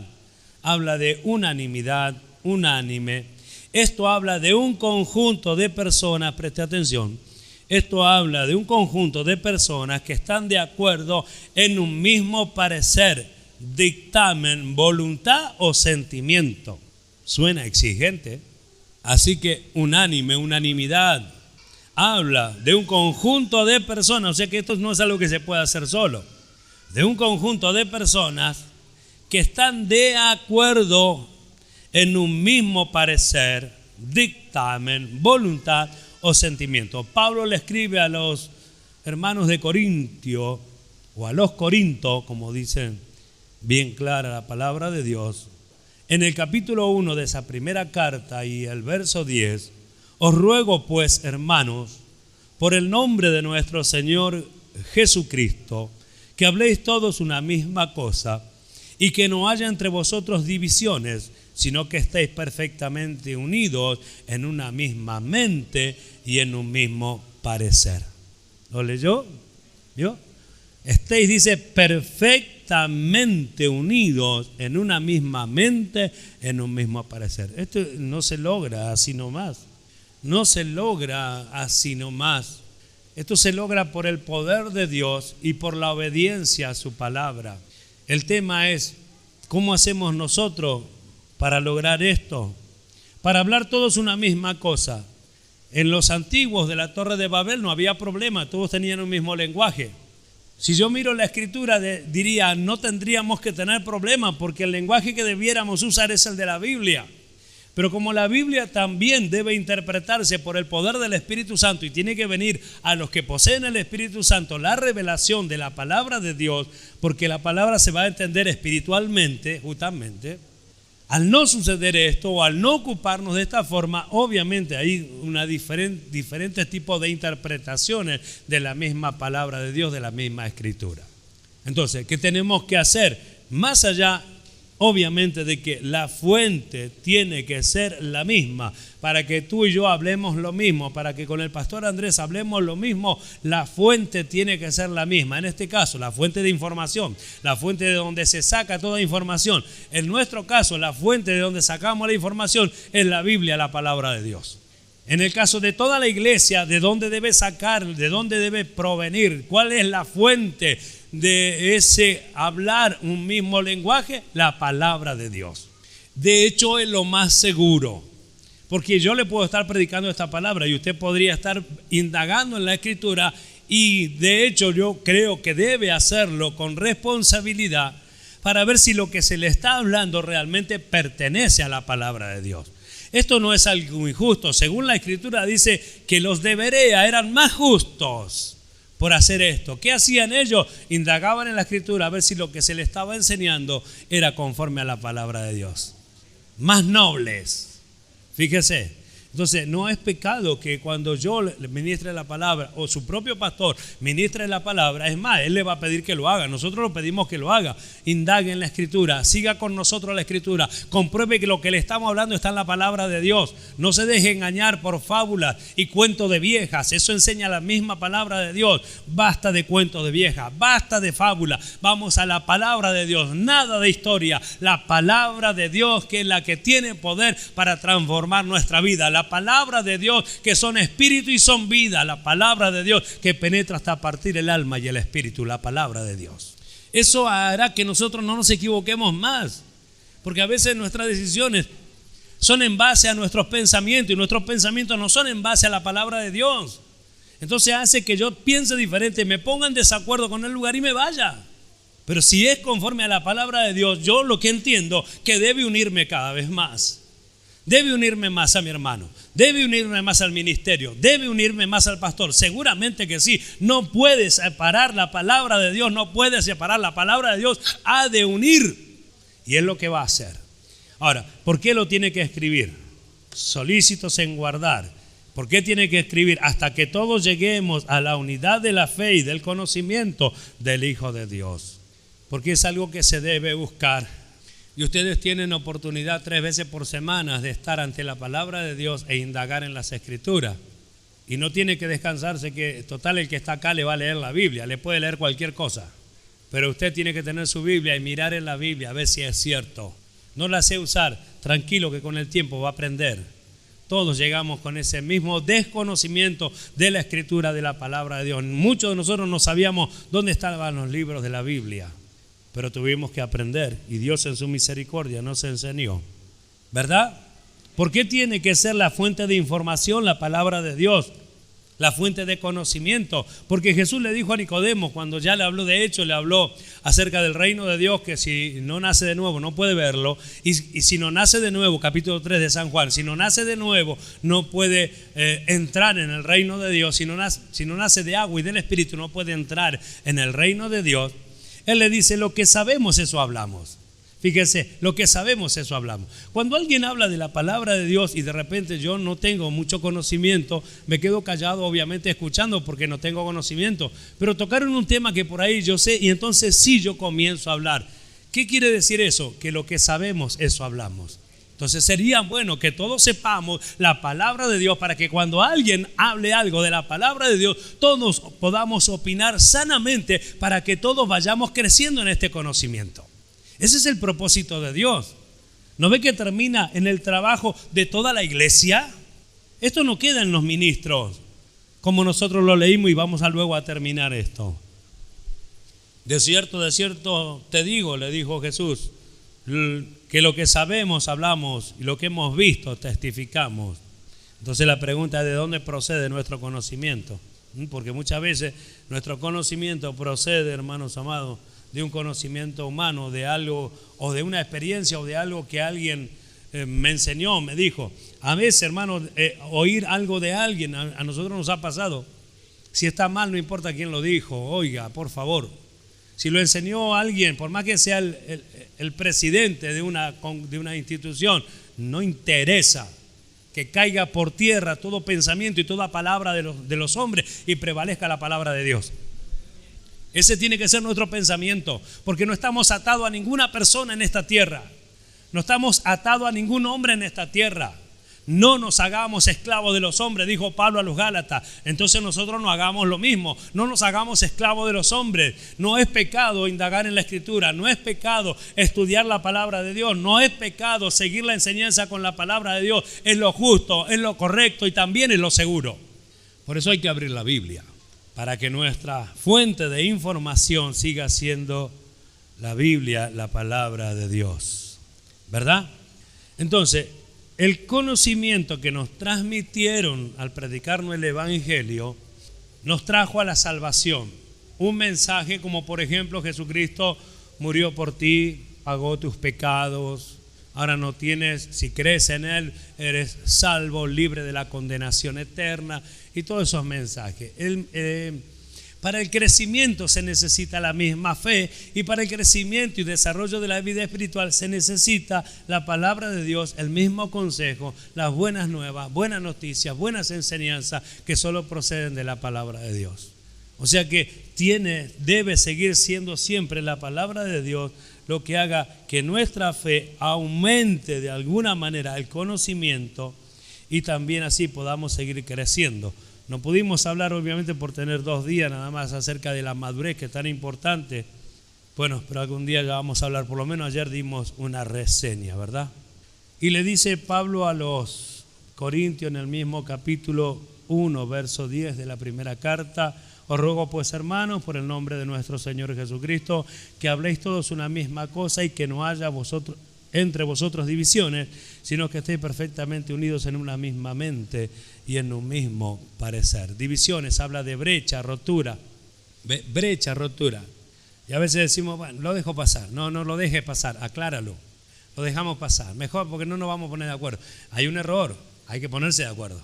habla de unanimidad, unánime. Esto habla de un conjunto de personas, preste atención, esto habla de un conjunto de personas que están de acuerdo en un mismo parecer, dictamen, voluntad o sentimiento. Suena exigente. Así que unánime, unanimidad, habla de un conjunto de personas, o sea que esto no es algo que se pueda hacer solo, de un conjunto de personas que están de acuerdo en un mismo parecer, dictamen, voluntad o sentimiento. Pablo le escribe a los hermanos de Corintio, o a los Corintos, como dicen bien clara la palabra de Dios. En el capítulo 1 de esa primera carta y el verso 10, os ruego pues, hermanos, por el nombre de nuestro Señor Jesucristo, que habléis todos una misma cosa y que no haya entre vosotros divisiones, sino que estéis perfectamente unidos en una misma mente y en un mismo parecer. ¿Lo leyó? ¿Vio? Estéis, dice, perfectamente unidos en una misma mente, en un mismo parecer. Esto no se logra así nomás. No se logra así nomás. Esto se logra por el poder de Dios y por la obediencia a su palabra. El tema es, ¿cómo hacemos nosotros para lograr esto? Para hablar todos una misma cosa. En los antiguos de la Torre de Babel no había problema, todos tenían un mismo lenguaje. Si yo miro la escritura, diría, no tendríamos que tener problemas porque el lenguaje que debiéramos usar es el de la Biblia. Pero como la Biblia también debe interpretarse por el poder del Espíritu Santo y tiene que venir a los que poseen el Espíritu Santo la revelación de la palabra de Dios, porque la palabra se va a entender espiritualmente, justamente. Al no suceder esto o al no ocuparnos de esta forma, obviamente hay diferentes tipos de interpretaciones de la misma palabra de Dios, de la misma escritura. Entonces, ¿qué tenemos que hacer? Más allá, obviamente, de que la fuente tiene que ser la misma, para que tú y yo hablemos lo mismo, para que con el pastor Andrés hablemos lo mismo, la fuente tiene que ser la misma. En este caso, la fuente de información, la fuente de donde se saca toda información. En nuestro caso, la fuente de donde sacamos la información es la Biblia, la palabra de Dios. En el caso de toda la iglesia, ¿de dónde debe sacar? ¿De dónde debe provenir? ¿Cuál es la fuente de ese hablar un mismo lenguaje? La palabra de Dios. De hecho, es lo más seguro. Porque yo le puedo estar predicando esta palabra y usted podría estar indagando en la Escritura, y de hecho yo creo que debe hacerlo con responsabilidad para ver si lo que se le está hablando realmente pertenece a la palabra de Dios. Esto no es algo injusto. Según la Escritura dice que los de Berea eran más justos por hacer esto. ¿Qué hacían ellos? Indagaban en la Escritura a ver si lo que se les estaba enseñando era conforme a la palabra de Dios. Más nobles. Fíjese, entonces no es pecado que cuando yo le ministre la palabra o su propio pastor ministre la palabra, es más, él le va a pedir que lo haga, nosotros le pedimos que lo haga. Indague en la Escritura, siga con nosotros la Escritura, compruebe que lo que le estamos hablando está en la palabra de Dios. No se deje engañar por fábulas y cuentos de viejas, eso enseña la misma palabra de Dios. Basta de cuentos de viejas, basta de fábulas, vamos a la palabra de Dios, nada de historia, la palabra de Dios, que es la que tiene poder para transformar nuestra vida. La palabra de Dios, que son espíritu y son vida. La palabra de Dios que penetra hasta partir el alma y el espíritu. La palabra de Dios. Eso hará que nosotros no nos equivoquemos más, porque a veces nuestras decisiones son en base a nuestros pensamientos, y nuestros pensamientos no son en base a la palabra de Dios. Entonces hace que yo piense diferente, me ponga en desacuerdo con el lugar y me vaya. Pero si es conforme a la palabra de Dios, yo lo que entiendo que debe unirme cada vez más. Debe unirme más a mi hermano, debe unirme más al ministerio, debe unirme más al pastor. Seguramente que sí. No puede separar la palabra de Dios, no puede separar la palabra de Dios. Ha de unir, y es lo que va a hacer. Ahora, ¿por qué lo tiene que escribir? Solícitos en guardar. ¿Por qué tiene que escribir? Hasta que todos lleguemos a la unidad de la fe y del conocimiento del Hijo de Dios. Porque es algo que se debe buscar. Y ustedes tienen oportunidad 3 veces por semana de estar ante la palabra de Dios e indagar en las Escrituras. Y no tiene que descansarse, que total el que está acá le va a leer la Biblia, le puede leer cualquier cosa. Pero usted tiene que tener su Biblia y mirar en la Biblia a ver si es cierto. No la sé usar, tranquilo que con el tiempo va a aprender. Todos llegamos con ese mismo desconocimiento de la Escritura, de la palabra de Dios. Muchos de nosotros no sabíamos dónde estaban los libros de la Biblia. Pero tuvimos que aprender, y Dios en su misericordia nos enseñó, ¿verdad? ¿Por qué tiene que ser la fuente de información la palabra de Dios? La fuente de conocimiento. Porque Jesús le dijo a Nicodemo, cuando ya le habló, de hecho le habló acerca del reino de Dios, que si no nace de nuevo no puede verlo. Y si no nace de nuevo, capítulo 3 de San Juan, si no nace de nuevo no puede entrar en el reino de Dios. Si no nace de agua y del Espíritu no puede entrar en el reino de Dios. Él le dice, lo que sabemos, eso hablamos. Fíjese, lo que sabemos, eso hablamos. Cuando alguien habla de la palabra de Dios y de repente yo no tengo mucho conocimiento, me quedo callado, obviamente escuchando, porque no tengo conocimiento. Pero tocaron un tema que por ahí yo sé, y entonces sí yo comienzo a hablar. ¿Qué quiere decir eso? Que lo que sabemos, eso hablamos. Entonces sería bueno que todos sepamos la palabra de Dios, para que cuando alguien hable algo de la palabra de Dios, todos podamos opinar sanamente, para que todos vayamos creciendo en este conocimiento. Ese es el propósito de Dios. ¿No ve que termina en el trabajo de toda la iglesia? Esto no queda en los ministros, como nosotros lo leímos, y vamos luego a terminar esto. De cierto te digo, le dijo Jesús, que lo que sabemos hablamos, y lo que hemos visto testificamos. Entonces la pregunta es, ¿de dónde procede nuestro conocimiento? Porque muchas veces nuestro conocimiento procede, hermanos amados, de un conocimiento humano, de algo, o de una experiencia, o de algo que alguien me enseñó, me dijo. A veces, hermanos, oír algo de alguien, a nosotros nos ha pasado. Si está mal, no importa quién lo dijo, oiga, por favor. Si lo enseñó alguien, por más que sea el presidente de una institución, no interesa, que caiga por tierra todo pensamiento y toda palabra de los hombres, y prevalezca la palabra de Dios. Ese tiene que ser nuestro pensamiento, porque no estamos atados a ninguna persona en esta tierra. No estamos atados a ningún hombre en esta tierra. No nos hagamos esclavos de los hombres, dijo Pablo a los Gálatas. Entonces nosotros no hagamos lo mismo. No nos hagamos esclavos de los hombres. No es pecado indagar en la Escritura. No es pecado estudiar la palabra de Dios. No es pecado seguir la enseñanza con la palabra de Dios. Es lo justo, es lo correcto y también es lo seguro. Por eso hay que abrir la Biblia, para que nuestra fuente de información siga siendo la Biblia, la palabra de Dios. ¿Verdad? Entonces, el conocimiento que nos transmitieron al predicarnos el Evangelio nos trajo a la salvación. Un mensaje como por ejemplo Jesucristo murió por ti, pagó tus pecados. Ahora no tienes, si crees en Él, eres salvo, libre de la condenación eterna y todos esos mensajes. Para el crecimiento se necesita la misma fe y para el crecimiento y desarrollo de la vida espiritual se necesita la palabra de Dios, el mismo consejo, las buenas nuevas, buenas noticias, buenas enseñanzas que solo proceden de la palabra de Dios. O sea que debe seguir siendo siempre la palabra de Dios lo que haga que nuestra fe aumente de alguna manera el conocimiento y también así podamos seguir creciendo. No pudimos hablar obviamente por tener 2 días nada más acerca de la madurez que es tan importante. Bueno, pero algún día ya vamos a hablar, por lo menos ayer dimos una reseña, ¿verdad? Y le dice Pablo a los Corintios en el mismo capítulo 1, verso 10 de la primera carta: os ruego pues, hermanos, por el nombre de nuestro Señor Jesucristo, que habléis todos una misma cosa y que no haya entre vosotros divisiones, sino que estéis perfectamente unidos en una misma mente y en un mismo parecer. Divisiones habla de brecha, rotura. Brecha, rotura. Y a veces decimos, bueno, lo dejo pasar. No lo dejes pasar, acláralo. Lo dejamos pasar. Mejor porque no nos vamos a poner de acuerdo. Hay un error, hay que ponerse de acuerdo.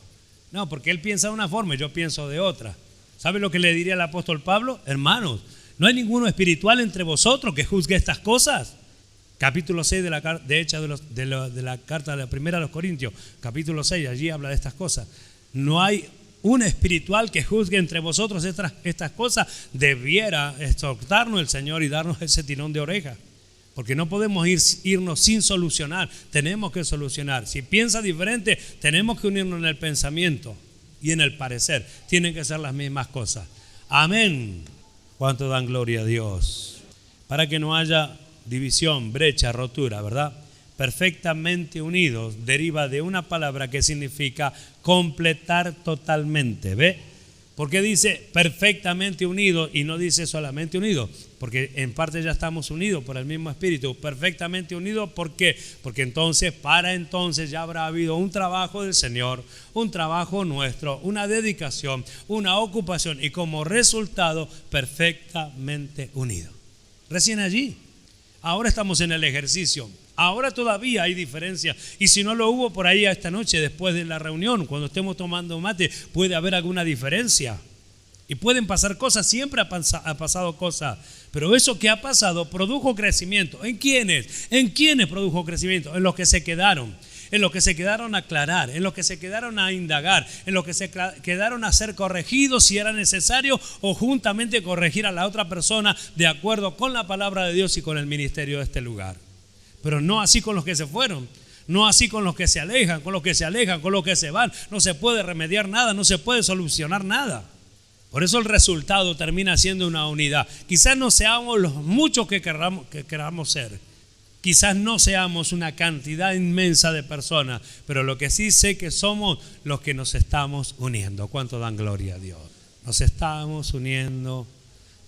No, porque él piensa de una forma y yo pienso de otra. ¿Sabe lo que le diría el apóstol Pablo? Hermanos, ¿no hay ninguno espiritual entre vosotros que juzgue estas cosas? Capítulo 6 de la carta de la primera a los Corintios, capítulo 6, allí habla de estas cosas. No hay un espiritual que juzgue entre vosotros estas cosas. Debiera exhortarnos el Señor y darnos ese tirón de oreja, porque no podemos irnos sin solucionar. Tenemos que solucionar. Si piensa diferente, tenemos que unirnos en el pensamiento y en el parecer. Tienen que ser las mismas cosas. Amén. ¿Cuánto dan gloria a Dios? Para que no haya división, brecha, rotura, ¿verdad? Perfectamente unidos deriva de una palabra que significa completar totalmente. ¿Ve? ¿Por qué dice perfectamente unidos y no dice solamente unidos? Porque en parte ya estamos unidos por el mismo espíritu. Perfectamente unidos, ¿por qué? Porque entonces, para entonces ya habrá habido un trabajo del Señor, un trabajo nuestro, una dedicación, una ocupación y como resultado perfectamente unidos. Recién allí. Ahora estamos en el ejercicio. Ahora todavía hay diferencia. Y si no lo hubo por ahí esta noche, después de la reunión, cuando estemos tomando mate, puede haber alguna diferencia. Y pueden pasar cosas, siempre ha pasado cosas. Pero eso que ha pasado produjo crecimiento. ¿En quiénes? ¿En quiénes produjo crecimiento? En los que se quedaron. En los que se quedaron a aclarar, en los que se quedaron a indagar, en los que se quedaron a ser corregidos si era necesario o juntamente corregir a la otra persona de acuerdo con la palabra de Dios y con el ministerio de este lugar. Pero no así con los que se fueron, no así con los que se alejan, con los que se van. No se puede remediar nada, no se puede solucionar nada. Por eso el resultado termina siendo una unidad. Quizás no seamos los muchos que queramos ser. Quizás no seamos una cantidad inmensa de personas, pero lo que sí sé que somos los que nos estamos uniendo. ¿Cuánto dan gloria a Dios? Nos estamos uniendo,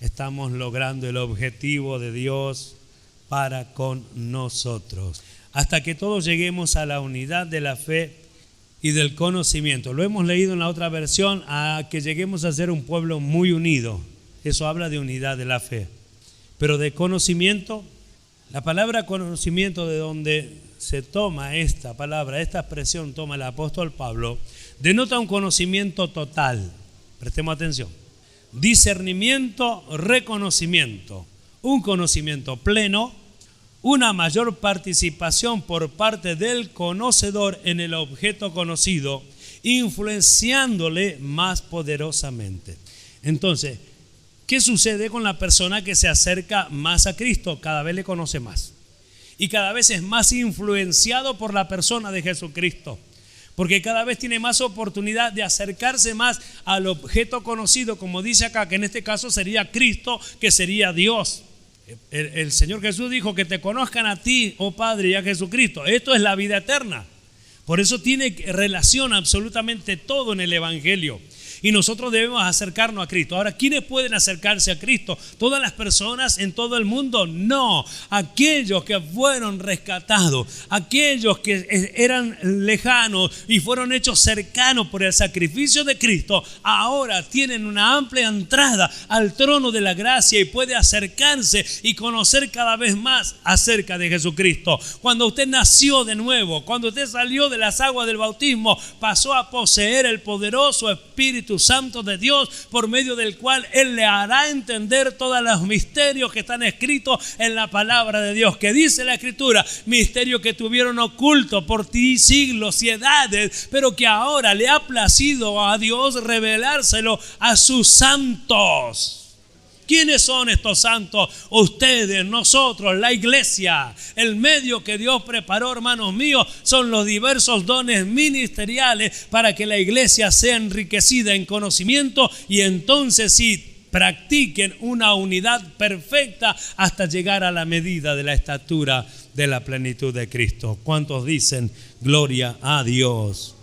estamos logrando el objetivo de Dios para con nosotros. Hasta que todos lleguemos a la unidad de la fe y del conocimiento. Lo hemos leído en la otra versión, a que lleguemos a ser un pueblo muy unido. Eso habla de unidad de la fe. Pero de conocimiento, la palabra conocimiento, de donde se toma esta palabra, esta expresión toma el apóstol Pablo, denota un conocimiento total. Prestemos atención. Discernimiento, reconocimiento, un conocimiento pleno, una mayor participación por parte del conocedor en el objeto conocido, influenciándole más poderosamente. Entonces, ¿qué sucede con la persona que se acerca más a Cristo? Cada vez le conoce más. Y cada vez es más influenciado por la persona de Jesucristo. porque cada vez tiene más oportunidad de acercarse más al objeto conocido, como dice acá, que en este caso sería Cristo, que sería Dios. El Señor Jesús dijo que te conozcan a ti, oh Padre, y a Jesucristo. Esto es la vida eterna. Por eso tiene relación absolutamente todo en el Evangelio. Y nosotros debemos acercarnos a Cristo. Ahora, ¿quiénes pueden acercarse a Cristo? ¿Todas las personas en todo el mundo? No. Aquellos que fueron rescatados, aquellos que eran lejanos y fueron hechos cercanos por el sacrificio de Cristo, ahora tienen una amplia entrada al trono de la gracia y puede acercarse y conocer cada vez más acerca de Jesucristo. Cuando usted nació de nuevo, cuando usted salió de las aguas del bautismo, pasó a poseer el poderoso Espíritu Santo de Dios, por medio del cual Él le hará entender todos los misterios que están escritos en la palabra de Dios. Que dice la Escritura: misterios que tuvieron oculto por ti siglos y edades, pero que ahora le ha placido a Dios revelárselo a sus santos. ¿Quiénes son estos santos? Ustedes, nosotros, la iglesia. El medio que Dios preparó, hermanos míos, son los diversos dones ministeriales para que la iglesia sea enriquecida en conocimiento y entonces sí practiquen una unidad perfecta hasta llegar a la medida de la estatura de la plenitud de Cristo. ¿Cuántos dicen gloria a Dios?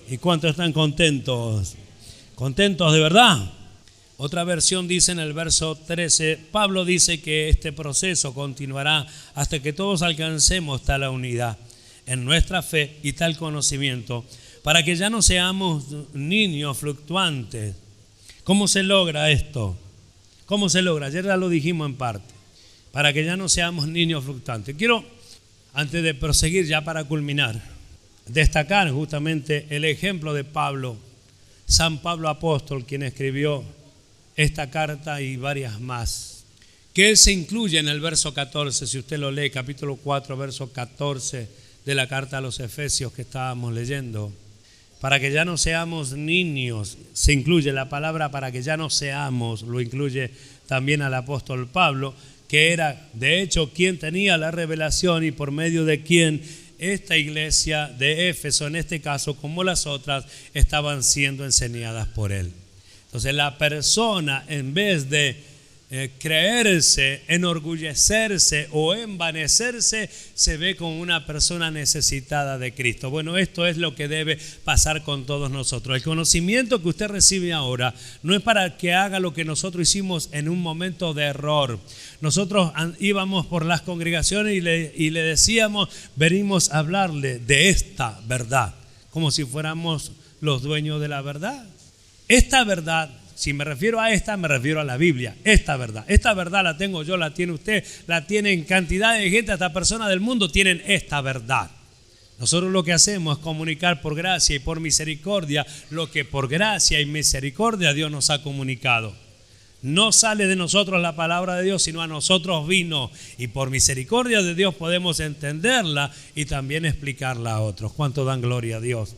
¿Y cuántos están contentos? ¿Contentos de verdad? Otra versión dice en el verso 13, Pablo dice que este proceso continuará hasta que todos alcancemos tal unidad en nuestra fe y tal conocimiento, para que ya no seamos niños fluctuantes. ¿Cómo se logra esto? ¿Cómo se logra? Ayer ya lo dijimos en parte. Para que ya no seamos niños fluctuantes. Quiero, antes de proseguir ya para culminar, destacar justamente el ejemplo de Pablo, San Pablo apóstol, quien escribió esta carta y varias más, que él se incluye en el verso 14, si usted lo lee, capítulo 4, verso 14 de la carta a los Efesios que estábamos leyendo. Para que ya no seamos niños, se incluye la palabra para que ya no seamos, lo incluye también al apóstol Pablo, que era de hecho quien tenía la revelación y por medio de quien esta iglesia de Éfeso, en este caso como las otras, estaban siendo enseñadas por él. Entonces la persona, en vez de creerse, enorgullecerse o envanecerse, se ve como una persona necesitada de Cristo. Bueno, esto es lo que debe pasar con todos nosotros. El conocimiento que usted recibe ahora no es para que haga lo que nosotros hicimos en un momento de error. Nosotros íbamos por las congregaciones y le decíamos, venimos a hablarle de esta verdad, como si fuéramos los dueños de la verdad. Esta verdad, si me refiero a esta, me refiero a la Biblia. Esta verdad la tengo yo, la tiene usted, la tienen cantidad de gente, hasta personas del mundo tienen esta verdad. Nosotros lo que hacemos es comunicar por gracia y por misericordia lo que por gracia y misericordia Dios nos ha comunicado. No sale de nosotros la palabra de Dios, sino a nosotros vino. Y por misericordia de Dios podemos entenderla y también explicarla a otros. ¿Cuánto dan gloria a Dios?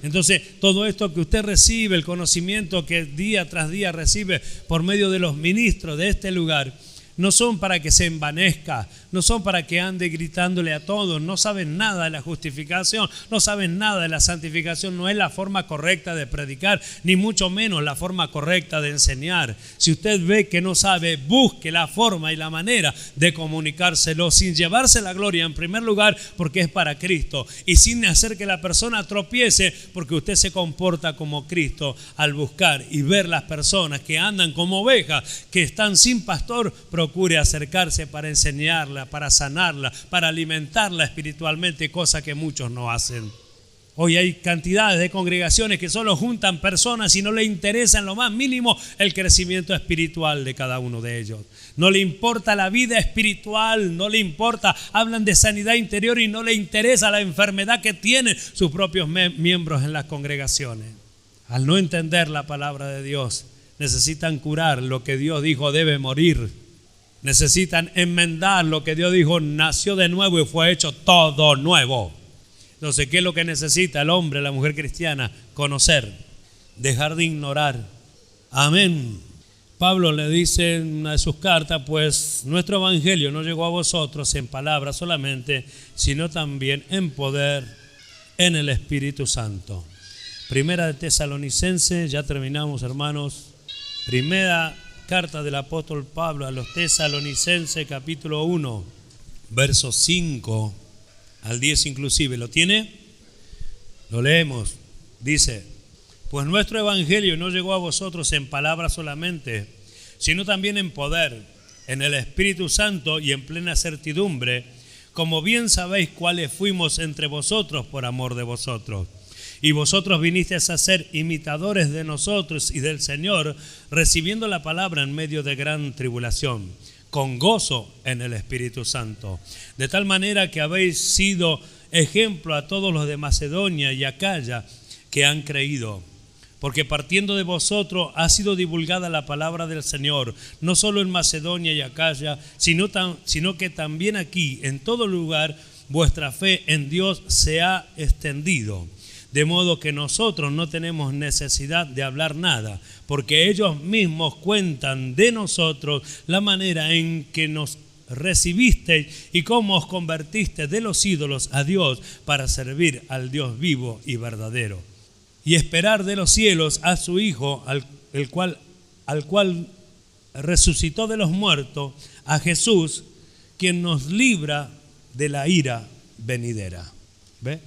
Entonces, todo esto que usted recibe, el conocimiento que día tras día recibe por medio de los ministros de este lugar, no son para que se envanezca, no son para que ande gritándole a todos, no saben nada de la justificación, no saben nada de la santificación, no es la forma correcta de predicar, ni mucho menos la forma correcta de enseñar. Si usted ve que no sabe, busque la forma y la manera de comunicárselo sin llevarse la gloria en primer lugar, porque es para Cristo, y sin hacer que la persona tropiece, porque usted se comporta como Cristo al buscar y ver las personas que andan como ovejas, que están sin pastor. Procure acercarse para enseñarla, para sanarla, para alimentarla espiritualmente, cosa que muchos no hacen. Hoy hay cantidades de congregaciones que solo juntan personas y no le interesa en lo más mínimo el crecimiento espiritual de cada uno de ellos. No le importa la vida espiritual, no le importa, hablan de sanidad interior y no le interesa la enfermedad que tienen sus propios miembros en las congregaciones. Al no entender la palabra de Dios, necesitan curar lo que Dios dijo debe morir. Necesitan enmendar lo que Dios dijo nació de nuevo y fue hecho todo nuevo. Entonces, ¿qué es lo que necesita el hombre, la mujer cristiana? Conocer, dejar de ignorar. Amén. Pablo le dice en una de sus cartas, pues nuestro evangelio no llegó a vosotros en palabras solamente, sino también en poder, en el Espíritu Santo. Primera de Tesalonicenses, ya terminamos, hermanos. Primera carta del apóstol Pablo a los Tesalonicenses, capítulo 1, versos 5 al 10 inclusive. ¿Lo tiene? Lo leemos. Dice: pues nuestro evangelio no llegó a vosotros en palabras solamente, sino también en poder, en el Espíritu Santo y en plena certidumbre, como bien sabéis cuáles fuimos entre vosotros por amor de vosotros. Y vosotros vinisteis a ser imitadores de nosotros y del Señor, recibiendo la palabra en medio de gran tribulación, con gozo en el Espíritu Santo. De tal manera que habéis sido ejemplo a todos los de Macedonia y Acaya que han creído. Porque partiendo de vosotros ha sido divulgada la palabra del Señor, no solo en Macedonia y Acaya, sino que también aquí, en todo lugar, vuestra fe en Dios se ha extendido. De modo que nosotros no tenemos necesidad de hablar nada, porque ellos mismos cuentan de nosotros la manera en que nos recibisteis y cómo os convertisteis de los ídolos a Dios para servir al Dios vivo y verdadero. Y esperar de los cielos a su Hijo, al cual resucitó de los muertos, a Jesús, quien nos libra de la ira venidera. ¿Ve?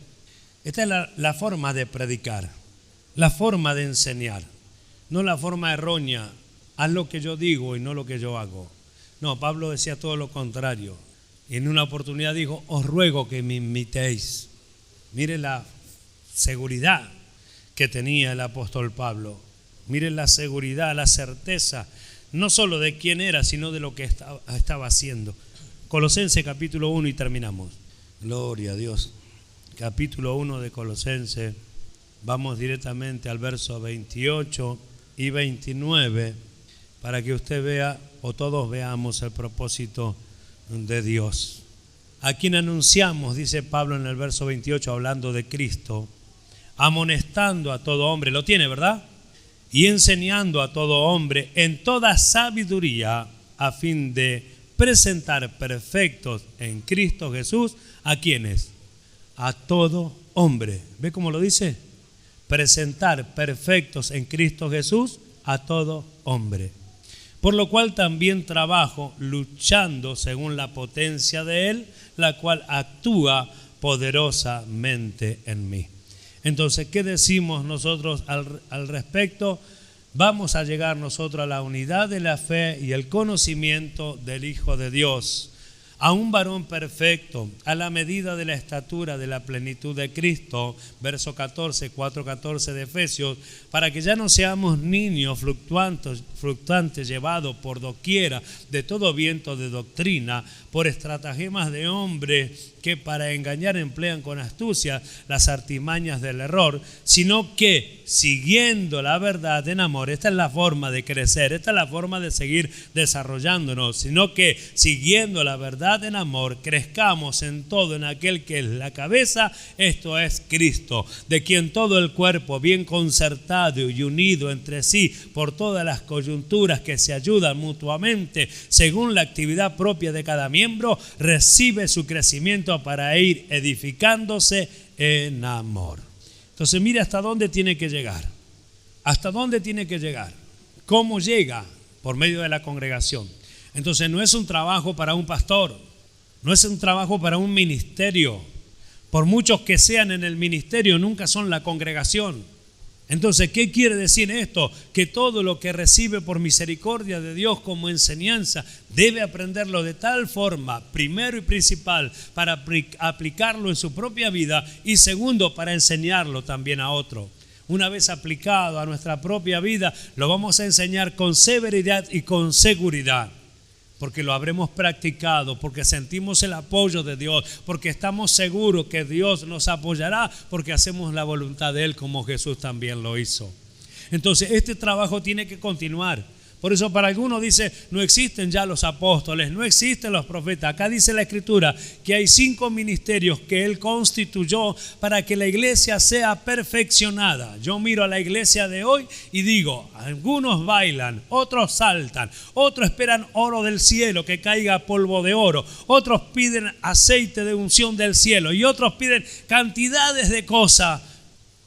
Esta es la forma de predicar, la forma de enseñar, no la forma errónea, haz lo que yo digo y no lo que yo hago. No, Pablo decía todo lo contrario. Y en una oportunidad dijo: os ruego que me imitéis. Mire la seguridad que tenía el apóstol Pablo. Mire la seguridad, la certeza, no solo de quién era, sino de lo que estaba haciendo. Colosenses capítulo 1 y terminamos. Gloria a Dios. Capítulo 1 de Colosenses, vamos directamente al verso 28 y 29 para que usted vea o todos veamos el propósito de Dios. A quien anunciamos, dice Pablo en el verso 28, hablando de Cristo, amonestando a todo hombre, lo tiene, ¿verdad? Y enseñando a todo hombre en toda sabiduría, a fin de presentar perfectos en Cristo Jesús, ¿a quiénes? A todo hombre. ¿Ve cómo lo dice? Presentar perfectos en Cristo Jesús a todo hombre. Por lo cual también trabajo luchando según la potencia de Él, la cual actúa poderosamente en mí. Entonces, ¿qué decimos nosotros al respecto? Vamos a llegar nosotros a la unidad de la fe y el conocimiento del Hijo de Dios, a un varón perfecto, a la medida de la estatura de la plenitud de Cristo, verso 14, 4:14 de Efesios, para que ya no seamos niños fluctuantes llevados por doquiera de todo viento de doctrina, por estratagemas de hombres que para engañar emplean con astucia las artimañas del error, sino que siguiendo la verdad en amor, esta es la forma de crecer, esta es la forma de seguir desarrollándonos, sino que siguiendo la verdad en amor, crezcamos en todo en aquel que es la cabeza, esto es Cristo, de quien todo el cuerpo bien concertado y unido entre sí por todas las coyunturas que se ayudan mutuamente, según la actividad propia de cada miembro, recibe su crecimiento para ir edificándose en amor. Entonces mire hasta dónde tiene que llegar. ¿Hasta dónde tiene que llegar? ¿Cómo llega? Por medio de la congregación. Entonces no es un trabajo para un pastor, no es un trabajo para un ministerio. Por muchos que sean en el ministerio, nunca son la congregación. Entonces, ¿qué quiere decir esto? Que todo lo que recibe por misericordia de Dios como enseñanza debe aprenderlo de tal forma, primero y principal, para aplicarlo en su propia vida y segundo, para enseñarlo también a otro. Una vez aplicado a nuestra propia vida, lo vamos a enseñar con severidad y con seguridad. Porque lo habremos practicado, porque sentimos el apoyo de Dios, porque estamos seguros que Dios nos apoyará, porque hacemos la voluntad de Él como Jesús también lo hizo. Entonces este trabajo tiene que continuar, Por eso para algunos dice, no existen ya los apóstoles, no existen los profetas. Acá dice la Escritura que hay 5 ministerios que Él constituyó para que la iglesia sea perfeccionada. Yo miro a la iglesia de hoy y digo, algunos bailan, otros saltan, otros esperan oro del cielo, que caiga polvo de oro, otros piden aceite de unción del cielo y otros piden cantidades de cosas.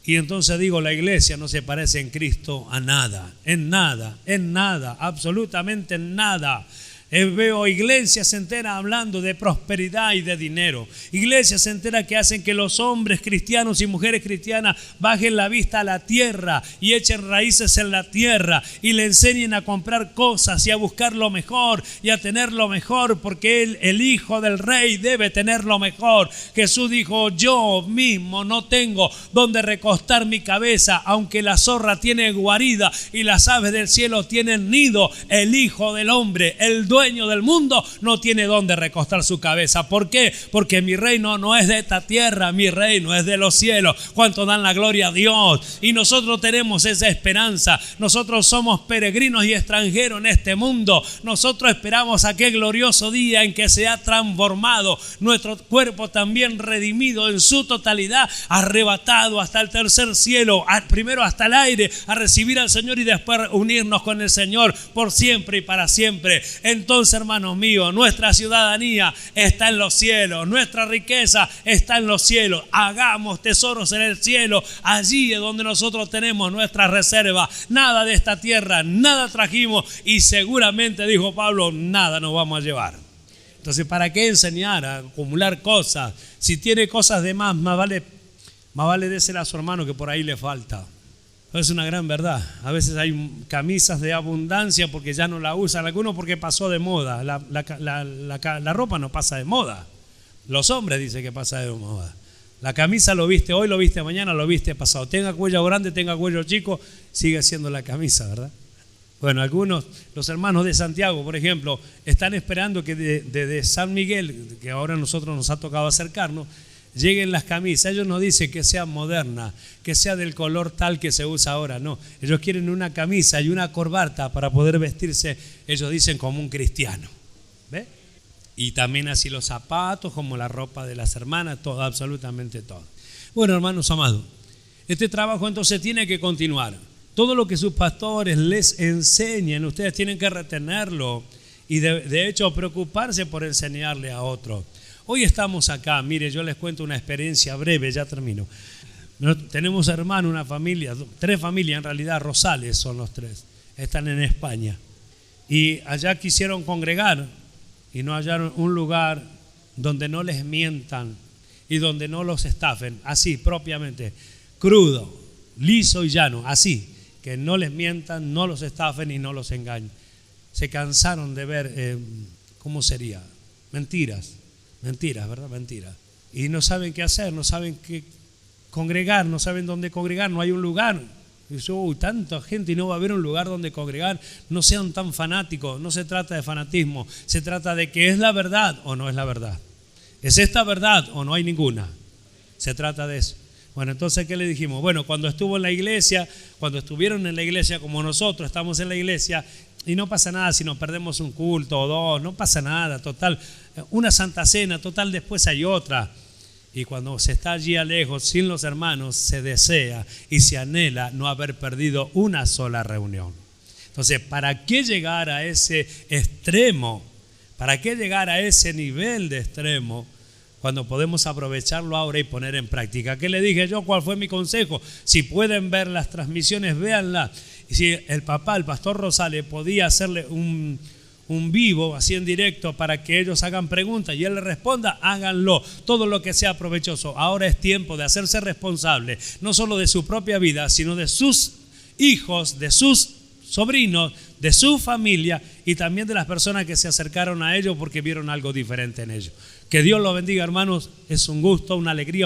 Y entonces digo, la iglesia no se parece en Cristo a nada, en nada, absolutamente en nada. Veo iglesias enteras hablando de prosperidad y de dinero. Iglesias enteras que hacen que los hombres cristianos y mujeres cristianas bajen la vista a la tierra y echen raíces en la tierra y le enseñen a comprar cosas y a buscar lo mejor y a tener lo mejor, porque Él, el Hijo del Rey, debe tener lo mejor. Jesús dijo, yo mismo no tengo donde recostar mi cabeza, aunque la zorra tiene guarida y las aves del cielo tienen nido. El Hijo del Hombre, el dueño del mundo, no tiene donde recostar su cabeza. ¿Por qué? Porque mi reino no es de esta tierra, mi reino es de los cielos. ¿Cuánto dan la gloria a Dios? Y nosotros tenemos esa esperanza. Nosotros somos peregrinos y extranjeros en este mundo. Nosotros esperamos aquel glorioso día en que se ha transformado nuestro cuerpo, también redimido en su totalidad, arrebatado hasta el tercer cielo, primero hasta el aire, a recibir al Señor y después unirnos con el Señor por siempre y para siempre. Entonces, hermanos míos, nuestra ciudadanía está en los cielos, nuestra riqueza está en los cielos. Hagamos tesoros en el cielo, allí es donde nosotros tenemos nuestra reserva. Nada de esta tierra, nada trajimos y seguramente, dijo Pablo, nada nos vamos a llevar. Entonces, ¿para qué enseñar a acumular cosas? Si tiene cosas de más vale désela a su hermano que por ahí le falta. Es una gran verdad. A veces hay camisas de abundancia porque ya no la usan algunos, porque pasó de moda. La ropa no pasa de moda. Los hombres dicen que pasa de moda. La camisa lo viste hoy, lo viste mañana, lo viste pasado. Tenga cuello grande, tenga cuello chico, sigue siendo la camisa, ¿verdad? Bueno, algunos, los hermanos de Santiago, por ejemplo, están esperando que de San Miguel, que ahora a nosotros nos ha tocado acercarnos, lleguen las camisas. Ellos no dicen que sea moderna, que sea del color tal que se usa ahora, no. Ellos quieren una camisa y una corbata para poder vestirse, ellos dicen, como un cristiano. ¿Ve? Y también así los zapatos, como la ropa de las hermanas, todo, absolutamente todo. Bueno, hermanos amados, este trabajo entonces tiene que continuar. Todo lo que sus pastores les enseñen, ustedes tienen que retenerlo y de hecho preocuparse por enseñarle a otros. Hoy estamos acá, mire, yo les cuento una experiencia breve, ya termino. Tenemos hermanos, una familia, 3 familias en realidad, Rosales son los 3, están en España. Y allá quisieron congregar y no hallaron un lugar donde no les mientan y donde no los estafen, así propiamente, crudo, liso y llano, así, que no les mientan, no los estafen y no los engañen. Se cansaron de ver, ¿cómo sería? Mentiras, ¿verdad? Mentiras. Y no saben qué hacer, no saben qué congregar, no saben dónde congregar, no hay un lugar. Y dice, tanta gente y no va a haber un lugar donde congregar. No sean tan fanáticos, no se trata de fanatismo, se trata de que es la verdad o no es la verdad. ¿Es esta verdad o no hay ninguna? Se trata de eso. Bueno, entonces, ¿qué le dijimos? Bueno, cuando estuvo en la iglesia, cuando estuvieron en la iglesia como nosotros estamos en la iglesia, y no pasa nada si nos perdemos un culto o 2, no pasa nada, total, una santa cena, total, después hay otra. Y cuando se está allí lejos, sin los hermanos, se desea y se anhela no haber perdido una sola reunión. Entonces, ¿para qué llegar a ese extremo? ¿Para qué llegar a ese nivel de extremo cuando podemos aprovecharlo ahora y poner en práctica? ¿Qué le dije yo? ¿Cuál fue mi consejo? Si pueden ver las transmisiones, véanlas. Y si el pastor Rosales podía hacerle un vivo, así en directo, para que ellos hagan preguntas y él le responda, háganlo, todo lo que sea provechoso. Ahora es tiempo de hacerse responsable, no solo de su propia vida, sino de sus hijos, de sus sobrinos, de su familia y también de las personas que se acercaron a ellos porque vieron algo diferente en ellos. Que Dios los bendiga, hermanos, es un gusto, una alegría.